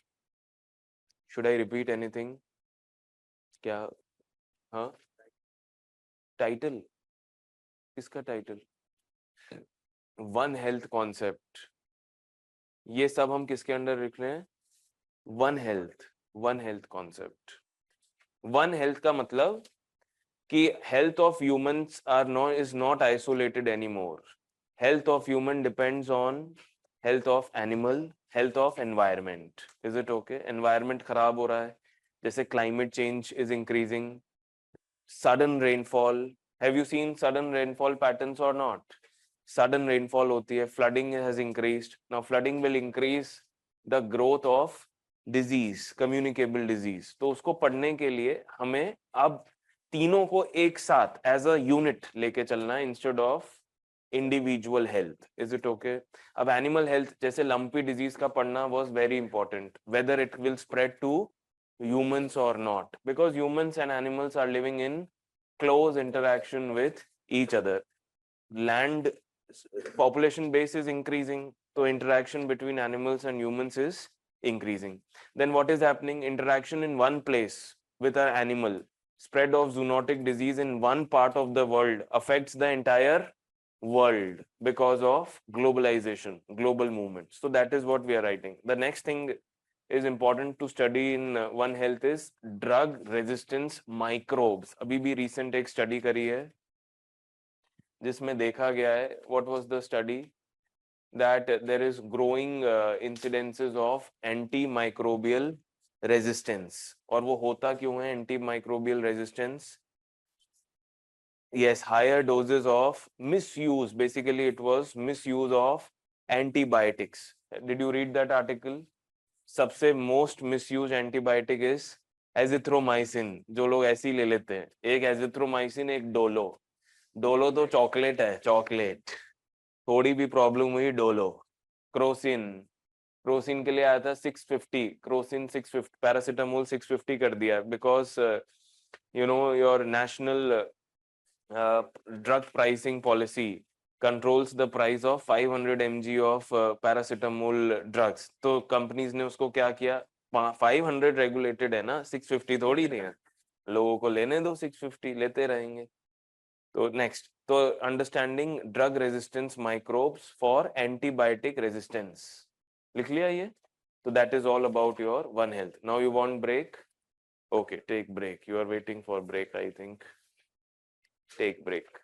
Should I repeat anything? क्या? हाँ? Title? किसका title? One Health Concept. ये सब हम किसके अंडर लिख रहे हैं? One Health Concept. One Health का मतलब कि health of humans is not isolated anymore. Health of human depends on health of animal, health of environment. Is it okay? Environment खराब हो रहा है, जैसे climate change is increasing, sudden rainfall. Have you seen sudden rainfall patterns or not? Sudden rainfall होती है, flooding has increased. Now flooding will increase the growth of disease, communicable disease. तो उसको पढ़ने के लिए हमें अब तीनों को एक साथ as a unit लेके चलना है instead of individual health. Is it okay? अब animal health जैसे lumpy disease का पढ़ना was very important, whether it will spread to humans or not, because humans and animals are living in close interaction with each other. Land population base is increasing, so interaction between animals and humans is increasing. Then what is happening? Interaction in one place with an animal, spread of zoonotic disease in one part of the world affects the entire world because of globalization, global movement. So that is what we are writing. The next thing is important to study in One Health is drug resistance microbes. अभी भी recent एक study करी है जिसमें देखा गया है, what was the study, that there is growing incidences of antimicrobial resistance. और वो होता क्यों है antimicrobial resistance? Yes, higher doses of misuse. Basically, it was misuse of antibiotics. Did you read that article? सबसे most misused antibiotic is azithromycin. जो लोग ऐसे ही ले लेते हैं, एक azithromycin, एक डोलो. डोलो तो चॉकलेट है, चॉकलेट. थोड़ी भी प्रॉब्लम हुई डोलो. क्रोसिन, क्रोसिन के लिए आया था 650, क्रोसिन 650, पैरासिटामोल 650 कर दिया, because you know your national drug pricing policy controls the price of 500 mg of paracetamol drugs. तो कंपनीज ने उसको क्या किया, 500 रेगुलेटेड है ना, 650 थोड़ी नहीं है, लोगों को लेने दो, 650 लेते रहेंगे. तो नेक्स्ट, तो understanding drug resistance microbes for antibiotic resistance लिख लिया ये. तो that is all about your one health. Now you want break? Okay, take break. You are waiting for break, I think. Take break.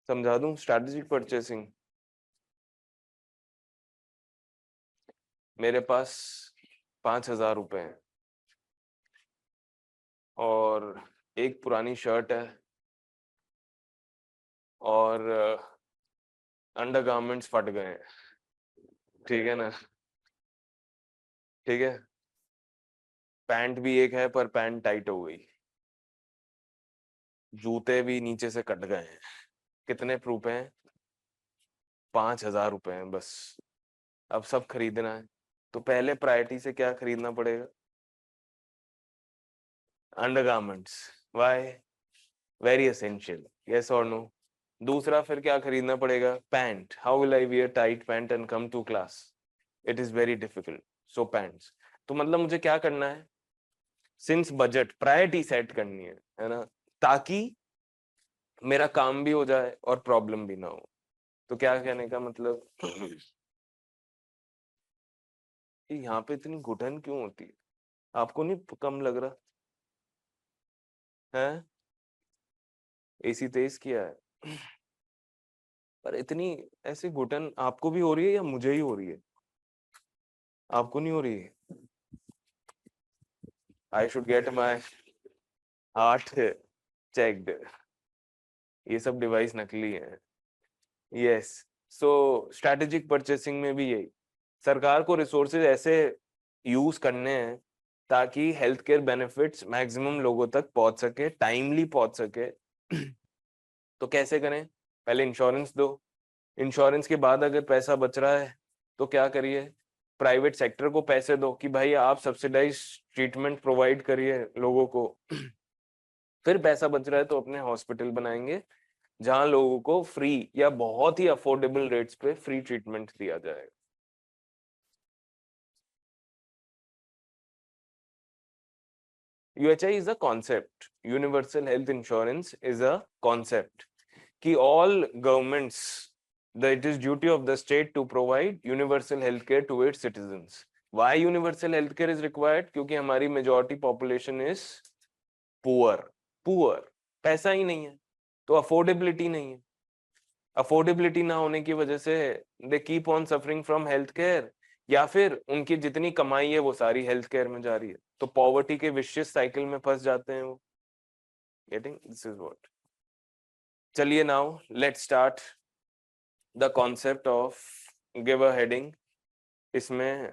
समझा दूं strategic purchasing. मेरे पास 5,000 रुपए हैं और एक पुरानी शर्ट है और अंडरगारमेंट्स फट गए हैं. ठीक है ना? ठीक है. पैंट भी एक है पर पैंट टाइट हो गई. जूते भी नीचे से कट गए हैं. कितने प्रूफ हैं? 5,000 रुपए हैं बस. अब सब खरीदना है, तो पहले प्रायोरिटी से क्या खरीदना पड़ेगा? Undergarments. Why? Very essential. Yes और नो? दूसरा फिर क्या खरीदना पड़ेगा? Pant. How will I wear tight pant and come to class? It is very difficult. So pants. तो मतलब मुझे क्या करना है? सिंस बजट, प्रायोरिटी सेट करनी है ना, ताकि मेरा काम भी हो जाए और प्रॉब्लम भी ना हो. तो क्या कहने का मतलब, यहाँ पे इतनी घुटन क्यों होती है? आपको नहीं कम लग रहा है? एसी तेज किया है पर इतनी ऐसी घुटन आपको भी हो रही है या मुझे ही हो रही है? आपको नहीं हो रही है? I should get my heart checked. ये सब डिवाइस नकली है. यस. सो स्ट्रैटेजिक परचेसिंग में भी यही, सरकार को रिसोर्सेज ऐसे यूज करने हैं ताकि हेल्थ केयर बेनिफिट्स मैक्सिमम लोगों तक पहुंच सके, टाइमली पहुंच सके. तो कैसे करें? पहले इंश्योरेंस दो. इंश्योरेंस के बाद अगर पैसा बच रहा है तो क्या करिए? प्राइवेट सेक्टर को पैसे दो कि भाई आप सब्सिडाइज ट्रीटमेंट प्रोवाइड करिए लोगों को. फिर पैसा बच रहा है तो अपने हॉस्पिटल बनाएंगे जहां लोगों को फ्री या बहुत ही अफोर्डेबल रेट्स पे फ्री ट्रीटमेंट दिया जाएगा. UHI is a concept. Universal Health Insurance is a concept. कि all governments, that it is duty of the state to provide universal healthcare to its citizens. Why universal healthcare is required? क्योंकि हमारी majority population is poor. Poor. पैसा ही नहीं है, तो affordability नहीं है. Affordability ना होने की वजह से they keep on suffering from healthcare, या फिर उनकी जितनी कमाई है वो सारी हेल्थ केयर में जा रही है, तो पॉवर्टी के विशियस साइकिल में फंस जाते हैं वो. गेटिंग? This is what. चलिए now let's start the concept of, give a heading. इसमें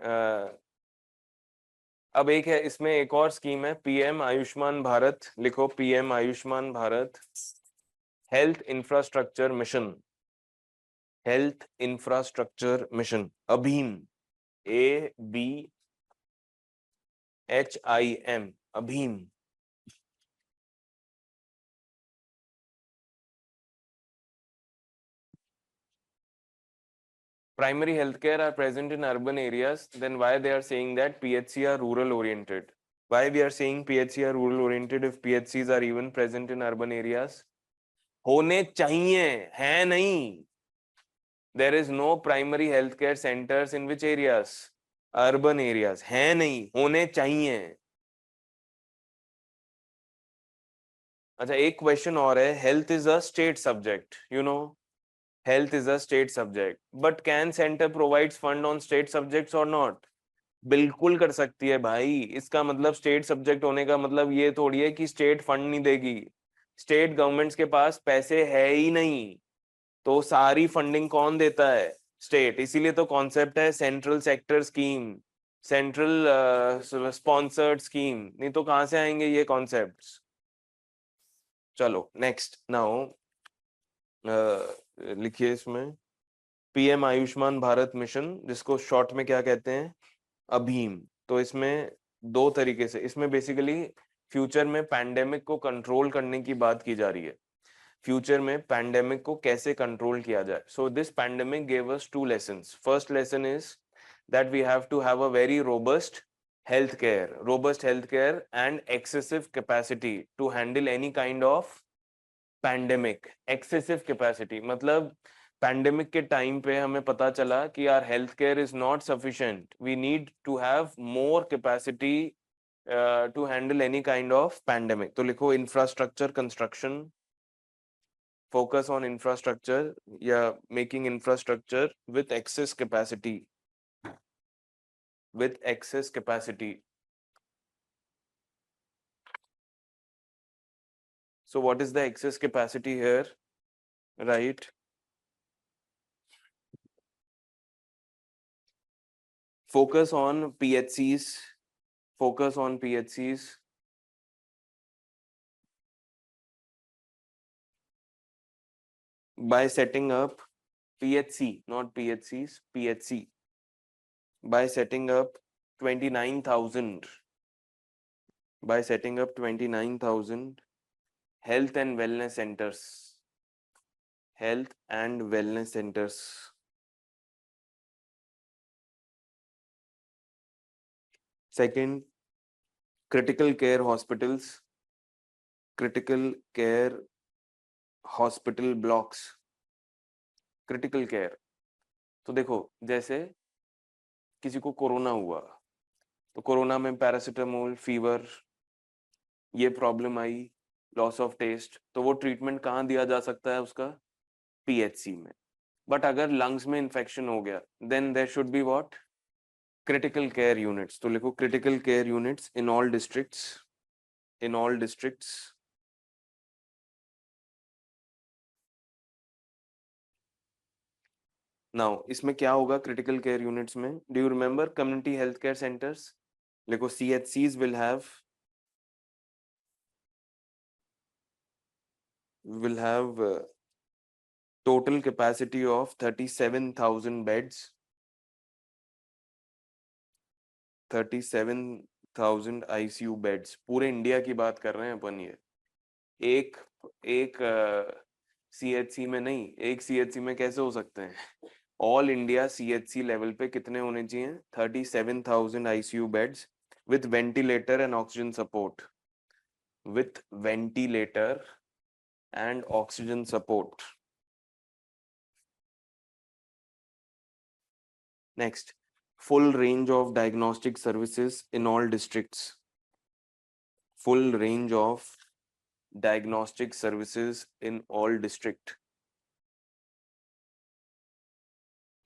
अब एक है, इसमें एक और स्कीम है, पीएम आयुष्मान भारत. लिखो, PM Ayushman Bharat health infrastructure mission. Health infrastructure mission, अभीम, ABHIM, अभीम. Primary healthcare are present in urban areas, then why they are saying that PHC are rural oriented? Why we are saying PHC are rural oriented if PHCs are even present in urban areas? होने चाहिए, है नहीं. There is no primary healthcare centers in which areas? Urban areas. है नहीं, होने चाहिए. अच्छा, एक क्वेश्चन और है. Health is a state subject, you know. Health is a state subject, but can center provides fund on state subjects or not? बिल्कुल कर सकती है भाई. इसका मतलब स्टेट सब्जेक्ट होने का मतलब ये थोड़ी है कि स्टेट फंड नहीं देगी. स्टेट गवर्नमेंट्स के पास पैसे है ही नहीं, तो सारी फंडिंग कौन देता है? स्टेट. इसीलिए तो कॉन्सेप्ट है central sector scheme, central sponsored scheme. नहीं तो कहां से आएंगे ये कॉन्सेप्ट्स? चलो नेक्स्ट. नाउ लिखिए इसमें पीएम आयुष्मान भारत मिशन, जिसको शॉर्ट में क्या कहते हैं? अभीम. तो इसमें दो तरीके से, इसमें बेसिकली फ्यूचर में पैंडेमिक को कंट्रोल करने की बात की जा रही है. फ्यूचर में पैंडेमिक को कैसे कंट्रोल किया जाए. So this pandemic gave us two lessons. First lesson is that we have to have a very robust healthcare and excessive capacity to handle any kind of pandemic. Excessive capacity मतलब pandemic के time पे हमें पता चला कि our health care is not sufficient. We need to have more capacity to handle any kind of pandemic. तो लिखो infrastructure construction, focus on infrastructure या making infrastructure with excess capacity, with excess capacity. So what is the excess capacity here? Right. Focus on PHCs. Focus on PHCs. By setting up PHC, not PHCs, PHC. By setting up 29,000. By setting up 29,000 health and wellness centers. Health and wellness centers. Second, critical care hospitals. Critical care hospital blocks. Critical care. तो देखो, जैसे किसी को corona हुआ, तो corona में paracetamol, fever, ये problem आई, लॉस ऑफ टेस्ट, तो वो ट्रीटमेंट कहाँ दिया जा सकता है उसका? पीएचसी में. बट अगर लंग्स में इंफेक्शन हो गया, then there should be what? Critical care units. तो लिखो critical care units in all districts. In all districts. Now इसमें क्या होगा क्रिटिकल केयर यूनिट्स में? Do you remember community health care centres? लिखो CHCs will have total capacity of 37,000 beds. 37,000 ICU beds. पूरे India की बात कर रहे हैं अपन. ये एक एक CHC में नहीं, एक CHC में कैसे हो सकते हैं? ऑल इंडिया CHC लेवल पे कितने होने चाहिए? 37,000 ICU beds with ventilator and oxygen support. With ventilator and oxygen support. Next, full range of diagnostic services in all districts. Full range of diagnostic services in all district.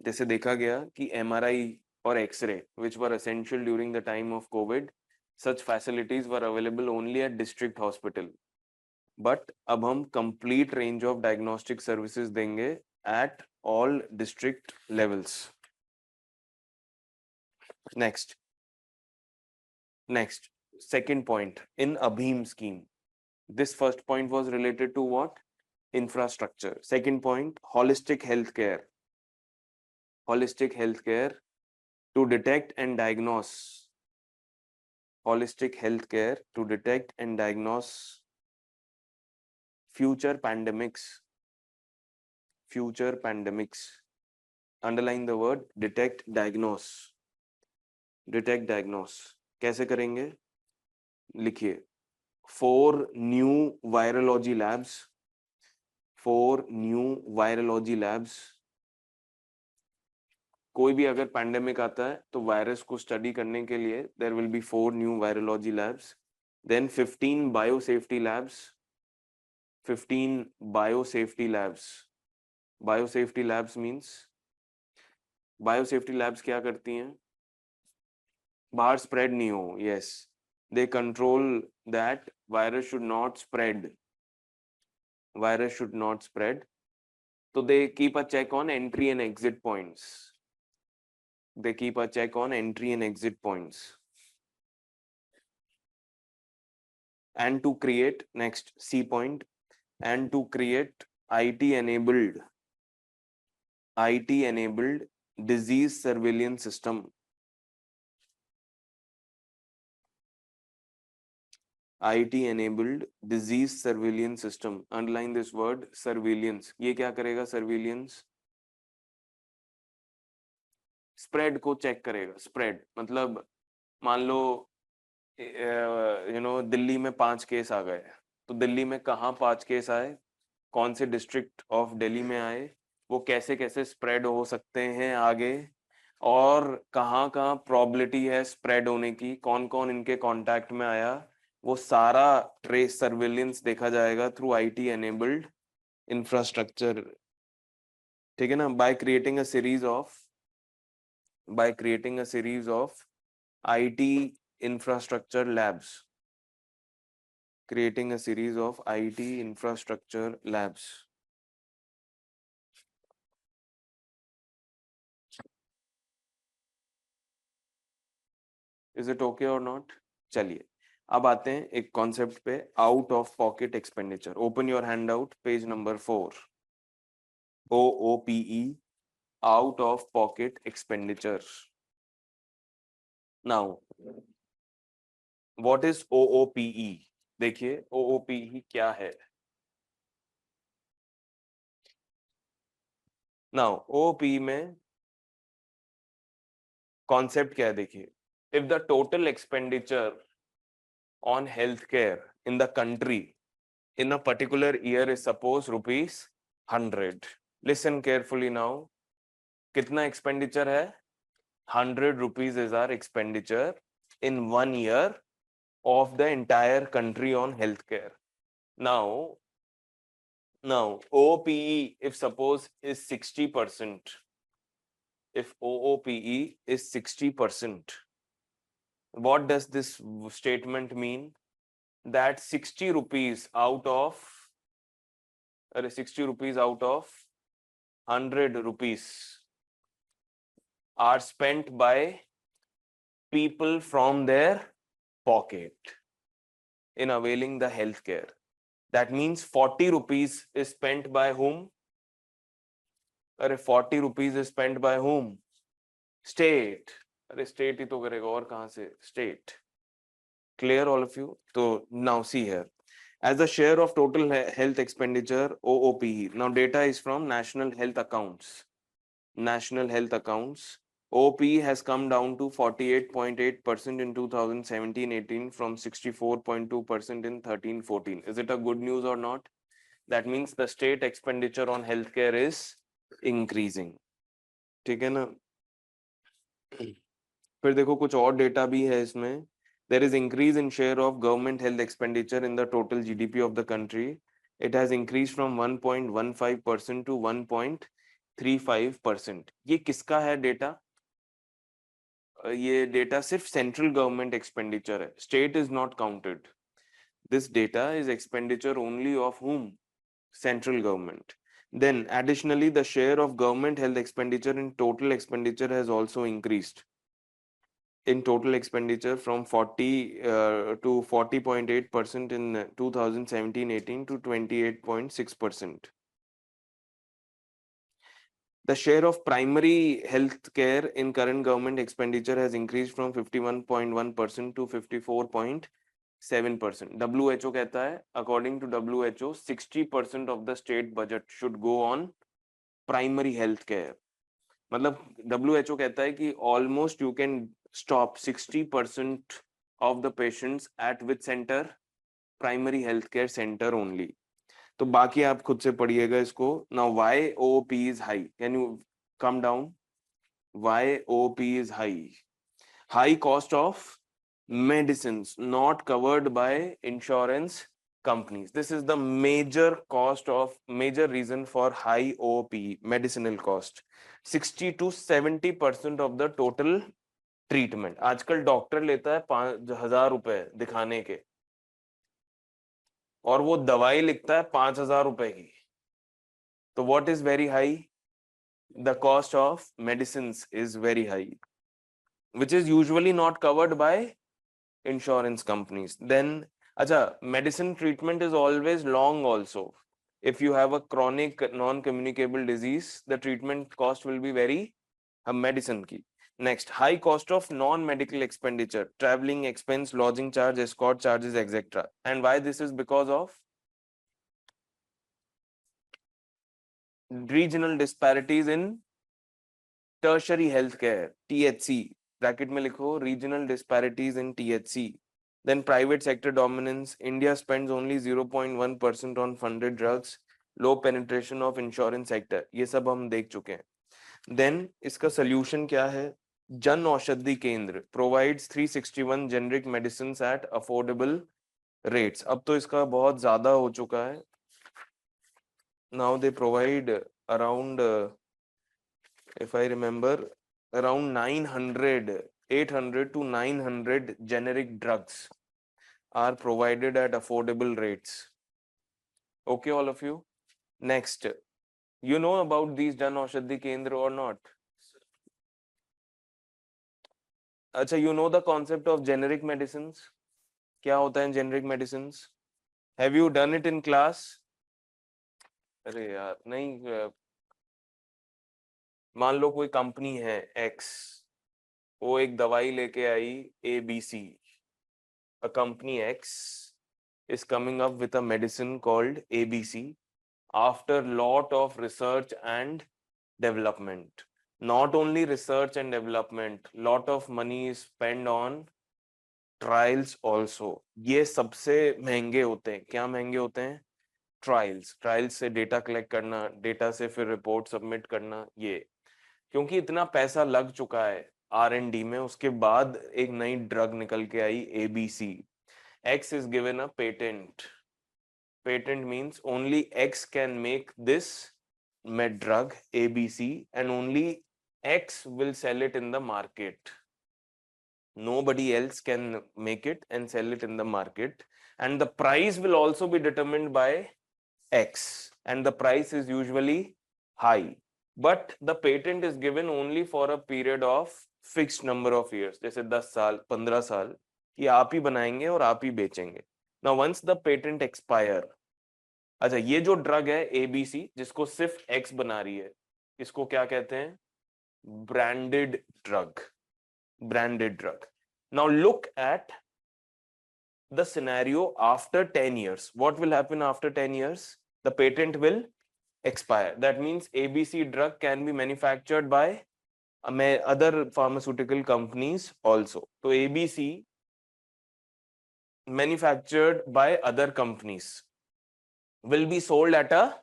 जैसे देखा गया कि MRI और X-ray, which were essential during the time of COVID, such facilities were available only at district hospital. But अब हम complete range of diagnostic services देंगे at all district levels. Next, second point in Abhim scheme. This first point was related to what? Infrastructure. Second point, holistic healthcare. holistic healthcare to detect and diagnose. Holistic healthcare to detect and diagnose future pandemics. Future pandemics. Underline the word detect, diagnose. Detect, diagnose. कैसे करेंगे? लिखिए 4 new virology labs. 4 new virology labs. कोई भी अगर pandemic आता है तो virus को स्टडी करने के लिए there will be 4 new virology labs, then 15 biosafety labs. 15 biosafety labs. Biosafety labs means biosafety labs क्या करती हैं? बाहर स्प्रेड नहीं हो. Yes, they control that virus should not spread. Virus should not spread. तो they keep a check on entry and exit points. They keep a check on entry and exit points. And to create, next C point, and to create IT enabled disease surveillance system. IT enabled disease surveillance system. Underline this word surveillance. ये क्या करेगा? surveillance spread को check करेगा. spread मतलब मान लो दिल्ली में 5 case आ गए, तो दिल्ली में कहाँ 5 केस आए, कौन से डिस्ट्रिक्ट ऑफ दिल्ली में आए, वो कैसे कैसे स्प्रेड हो सकते हैं आगे, और कहाँ कहाँ प्रोबेबिलिटी है स्प्रेड होने की, कौन कौन इनके कांटेक्ट में आया, वो सारा ट्रेस सर्विलेंस देखा जाएगा थ्रू आईटी एनेबल्ड इंफ्रास्ट्रक्चर. ठीक है ना? By creating a series of IT infrastructure labs. Creating a series of IT infrastructure labs. Is it okay or not? चलिए अब आते हैं एक कॉन्सेप्ट पे, out of pocket expenditure. Open your hand out, page number 4. OOPE, out of pocket expenditure. Now what is OOPE? देखिए OOPE क्या है. Now OOPE में कॉन्सेप्ट क्या है? देखिए, if the total expenditure on healthcare in the country in a particular year is suppose rupees 100. Listen carefully now. कितना expenditure है? 100 rupees is our expenditure in 1 year of the entire country on healthcare. Now OOPE, if suppose is 60%, if OOPE is 60%, what does this statement mean? That 60 rupees out of 100 rupees are spent by people from their pocket in availing the healthcare. That means 40 rupees is spent by whom? 40 rupees is spent by whom? State. State ही तो करेगा, और कहाँ से? State. Clear all of you? So now see here. As a share of total health expenditure, OOPE. Now data is from National Health Accounts. National Health Accounts. OPE has come down to 48.8% in 2017-18 from 64.2% in 13-14. Is it a good news or not? That means the state expenditure on healthcare is increasing. ठीक है ना? फिर देखो कुछ और data भी है इसमें. There is increase in share of government health expenditure in the total GDP of the country. It has increased from 1.15% to 1.35%. ये किसका है डेटा? ये डेटा सिर्फ सेंट्रल गवर्नमेंट एक्सपेंडिचर है. State is not counted. This data is expenditure only of whom? Central government. Then additionally, the share of government health expenditure in total expenditure has also increased. In total expenditure from 40 to 40.8% in 2017-18 to 28.6%. The share of primary health care in current government expenditure has increased from 51.1% to 54.7%. WHO कहता है, according to WHO, 60% of the state budget should go on primary health care. मतलब WHO कहता है कि almost you can stop 60% of the patients at which center? Primary healthcare center only. तो बाकी आप खुद से पढ़िएगा इसको. Now why OP is high? Can you come down? Why OP is high? High cost of medicines not covered by insurance companies. This is the major reason for high OP, medicinal cost. 60 to 70% of the total treatment. आजकल doctor लेता है 5,000 रुपए दिखाने के और वो दवाई लिखता है 5,000 रुपए की. तो what is very high? The cost of medicines is very high, which is usually not covered by insurance companies. Then, medicine treatment is always long also. If you have a chronic non-communicable disease, the treatment cost will be very medicine ki. Next, high cost of non-medical expenditure, traveling expense, lodging charge, escort charges, etc. And why this is because of regional disparities in tertiary healthcare, THC. Bracket में लिखो regional disparities in THC. Then private sector dominance. India spends only 0.1% on funded drugs. Low penetration of insurance sector. ये सब हम देख चुके हैं. Then इसका solution क्या है? जन औषधि केंद्र provides 361 generic medicines at affordable rates. अब तो इसका बहुत ज़्यादा हो चुका है. Now they provide around, if I remember, around 800 to 900 generic drugs are provided at affordable rates. Okay, all of you. Next, you know about these Jan Aushadhi Kendra or not? Acha, you know the concept of generic medicines? क्या होता है generic medicines? Have you done it in class? अरे यार नहीं. मान लो कोई company है X, वो एक दवाई लेके आई ABC. A company X is coming up with a medicine called ABC after lot of research and development. Not only research and development, lot of money is spent on trials also. ये सबसे महंगे होते हैं. क्या महंगे होते हैं? Trials से डेटा कलेक्ट करना, डेटा से फिर रिपोर्ट सबमिट करना. ये क्योंकि इतना पैसा लग चुका है R&D में, उसके बाद एक नई ड्रग निकल के आई ABC. X is given a patent. Patent means only X can make this med drug ABC and only X will sell it in the market. Nobody else can make it and sell it in the market, and the price will also be determined by X, and the price is usually high, but the patent is given only for a period of fixed number of years. जैसे 10 साल 15 साल कि आप ही बनाएंगे और आप ही बेचेंगे. Now once the patent expire, अच्छा ये जो ड्रग है ABC जिसको सिर्फ X बना रही है, इसको क्या कहते हैं? Branded drug. Branded drug. Now look at the scenario after 10 years. What will happen after 10 years? The patent will expire. That means ABC drug can be manufactured by other pharmaceutical companies also. So ABC manufactured by other companies will be sold at a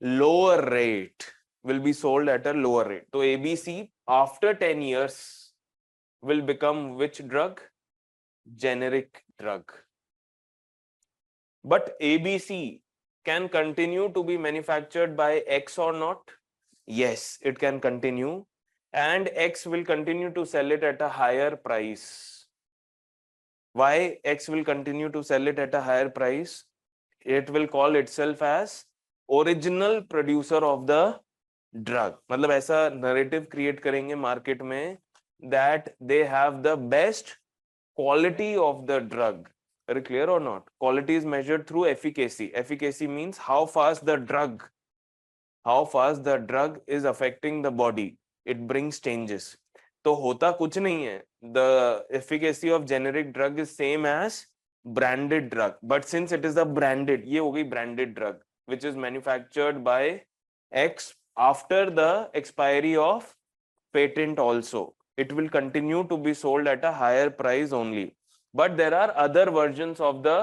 lower rate. So ABC after 10 years will become which drug? Generic drug. But ABC can continue to be manufactured by X or not? Yes, it can continue, and X will continue to sell it at a higher price. Why X will continue to sell it at a higher price? It will call itself as original producer of the drug. मतलब ऐसा narrative create करेंगे market में that they have the best quality of the drug. Very clear or not? Quality is measured through efficacy. Efficacy means how fast the drug how fast the drug is affecting the body, it brings changes. तो होता कुछ नहीं है, the efficacy of generic drug is same as branded drug, but since it is a branded, ये हो गई branded drug which is manufactured by X after the expiry of patent also, it will continue to be sold at a higher price only, but there are other versions of the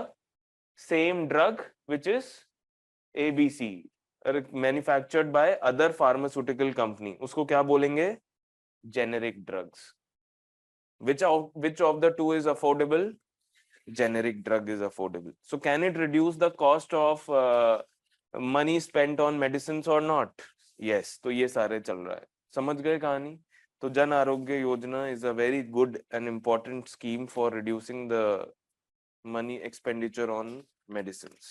same drug which is ABC manufactured by other pharmaceutical company, उसको क्या बोलेंगे? Generic drugs. Which of the two is affordable? Generic drug is affordable. So can it reduce the cost of money spent on medicines or not? Yes. तो ये सारे चल रहा है, समझ गए कहानी? तो Jan Arogya Yojana is a very good and important scheme for reducing the money expenditure on medicines.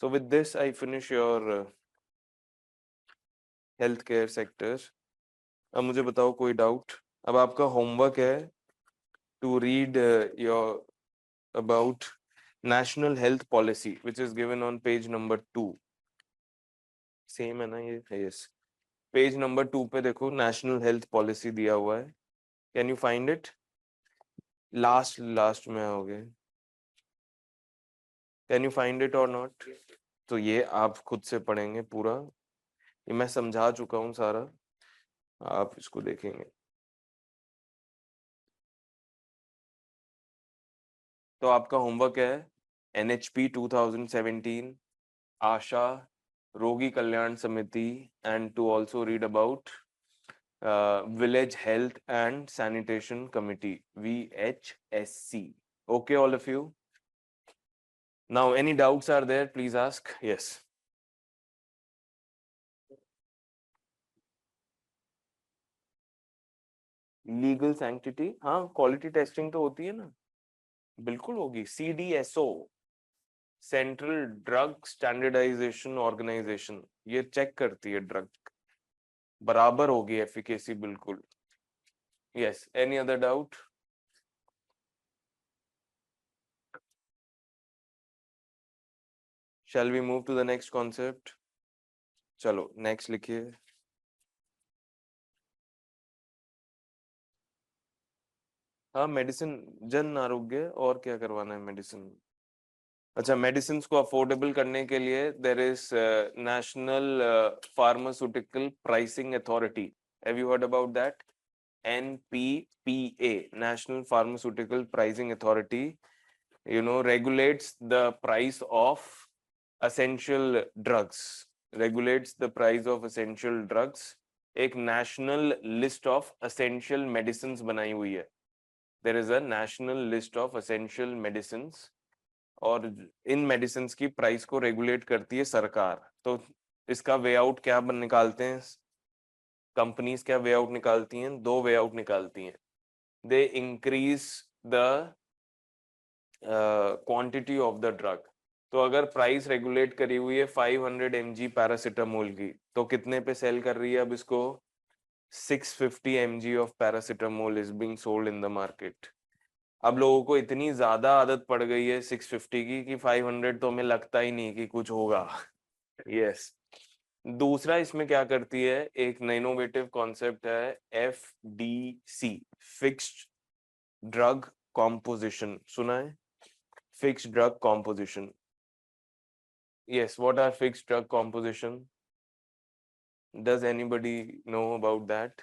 So with this I finish your healthcare sector. अब मुझे बताओ कोई डाउट? अब आपका होमवर्क है to read your about national health policy which is given on page number 2. Same है ना ये? यस, पेज नंबर 2 पे देखो नेशनल हेल्थ पॉलिसी दिया हुआ है, can you find it? Last में आओगे, कैन यू फाइंड इट और नॉट? तो ये आप खुद से पढ़ेंगे पूरा, ये मैं समझा चुका हूँ सारा, आप इसको देखेंगे। तो आपका होमवर्क है NHP 2017, Asha, Rogi Kalyan Samiti, and to also read about Village Health and Sanitation Committee, VHSC. Okay, all of you. Now, any doubts are there? Please ask. Yes. Legal sanctity, हाँ, quality testing तो होती है ना, बिल्कुल होगी। CDSO, Central Drug Standardization Organization, ये check करती है ड्रग, बराबर होगी एफिकेसी बिल्कुल। Yes. Any other doubt? Shall we move to the next concept? चलो next लिखिए। हाँ, मेडिसिन, जन आरोग्य, और क्या करवाना है मेडिसिन? अच्छा, मेडिसिन को अफोर्डेबल करने के लिए there is National Pharmaceutical Pricing Authority, have you heard about that? NPPA, National Pharmaceutical Pricing Authority, you know, regulates the price of essential drugs, regulates the price of essential drugs। एक national list of essential medicines बनाई हुई है, there is a national list of essential medicines, और इन medicine की price को regulate करती है सरकार। तो इसका वे आउट क्या निकालते हैं कंपनीज? क्या वे आउट निकालती हैं? दो वे आउट निकालती हैं। They increase the quantity of the drug. तो अगर प्राइस रेगुलेट करी हुई है 500 mg पैरासिटामोल की, तो कितने पे सेल कर रही है अब इसको? 650 mg of paracetamol is being sold in the market. अब लोगों को इतनी ज्यादा आदत पड़ गई है 650 की कि 500 तो हमें लगता ही नहीं कि कुछ होगा। यस। दूसरा इसमें क्या करती है, एक इनोवेटिव कॉन्सेप्ट है FDC, फिक्स्ड ड्रग कॉम्पोजिशन, सुना है? Fixed drug composition. Yes, what are fixed drug composition? Does anybody know about that?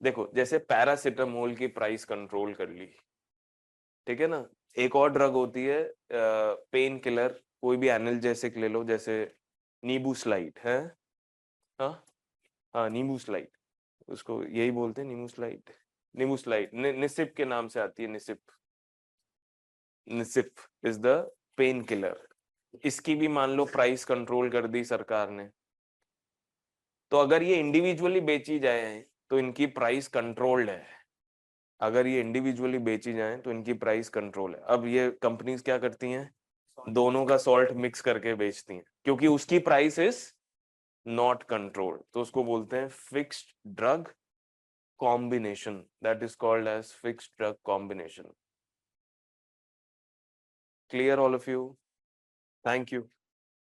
देखो, जैसे पैरासिटामोल की प्राइस कंट्रोल कर ली, ठीक है ना, एक और ड्रग होती है पेन किलर, कोई भी एनाल्जेसिक ले लो, जैसे नींबू स्लाइड है, हाँ हाँ नींबू स्लाइड, उसको यही बोलते हैं नींबू स्लाइड। नींबू स्लाइड निसिप के नाम से आती है, Nicip, Nicip is the pain killer. इसकी भी मान लो प्राइस कंट्रोल कर दी सरकार ने, तो अगर ये इंडिविजुअली बेची जाए तो इनकी प्राइस कंट्रोल्ड है, अगर ये इंडिविजुअली बेची जाए तो इनकी प्राइस कंट्रोल है। अब ये कंपनीज क्या करती हैं, दोनों का सॉल्ट मिक्स करके बेचती हैं, क्योंकि उसकी प्राइस इज नॉट कंट्रोल्ड, तो उसको बोलते हैं fixed drug combination, that is called as fixed drug combination. Clear all of you? Thank you.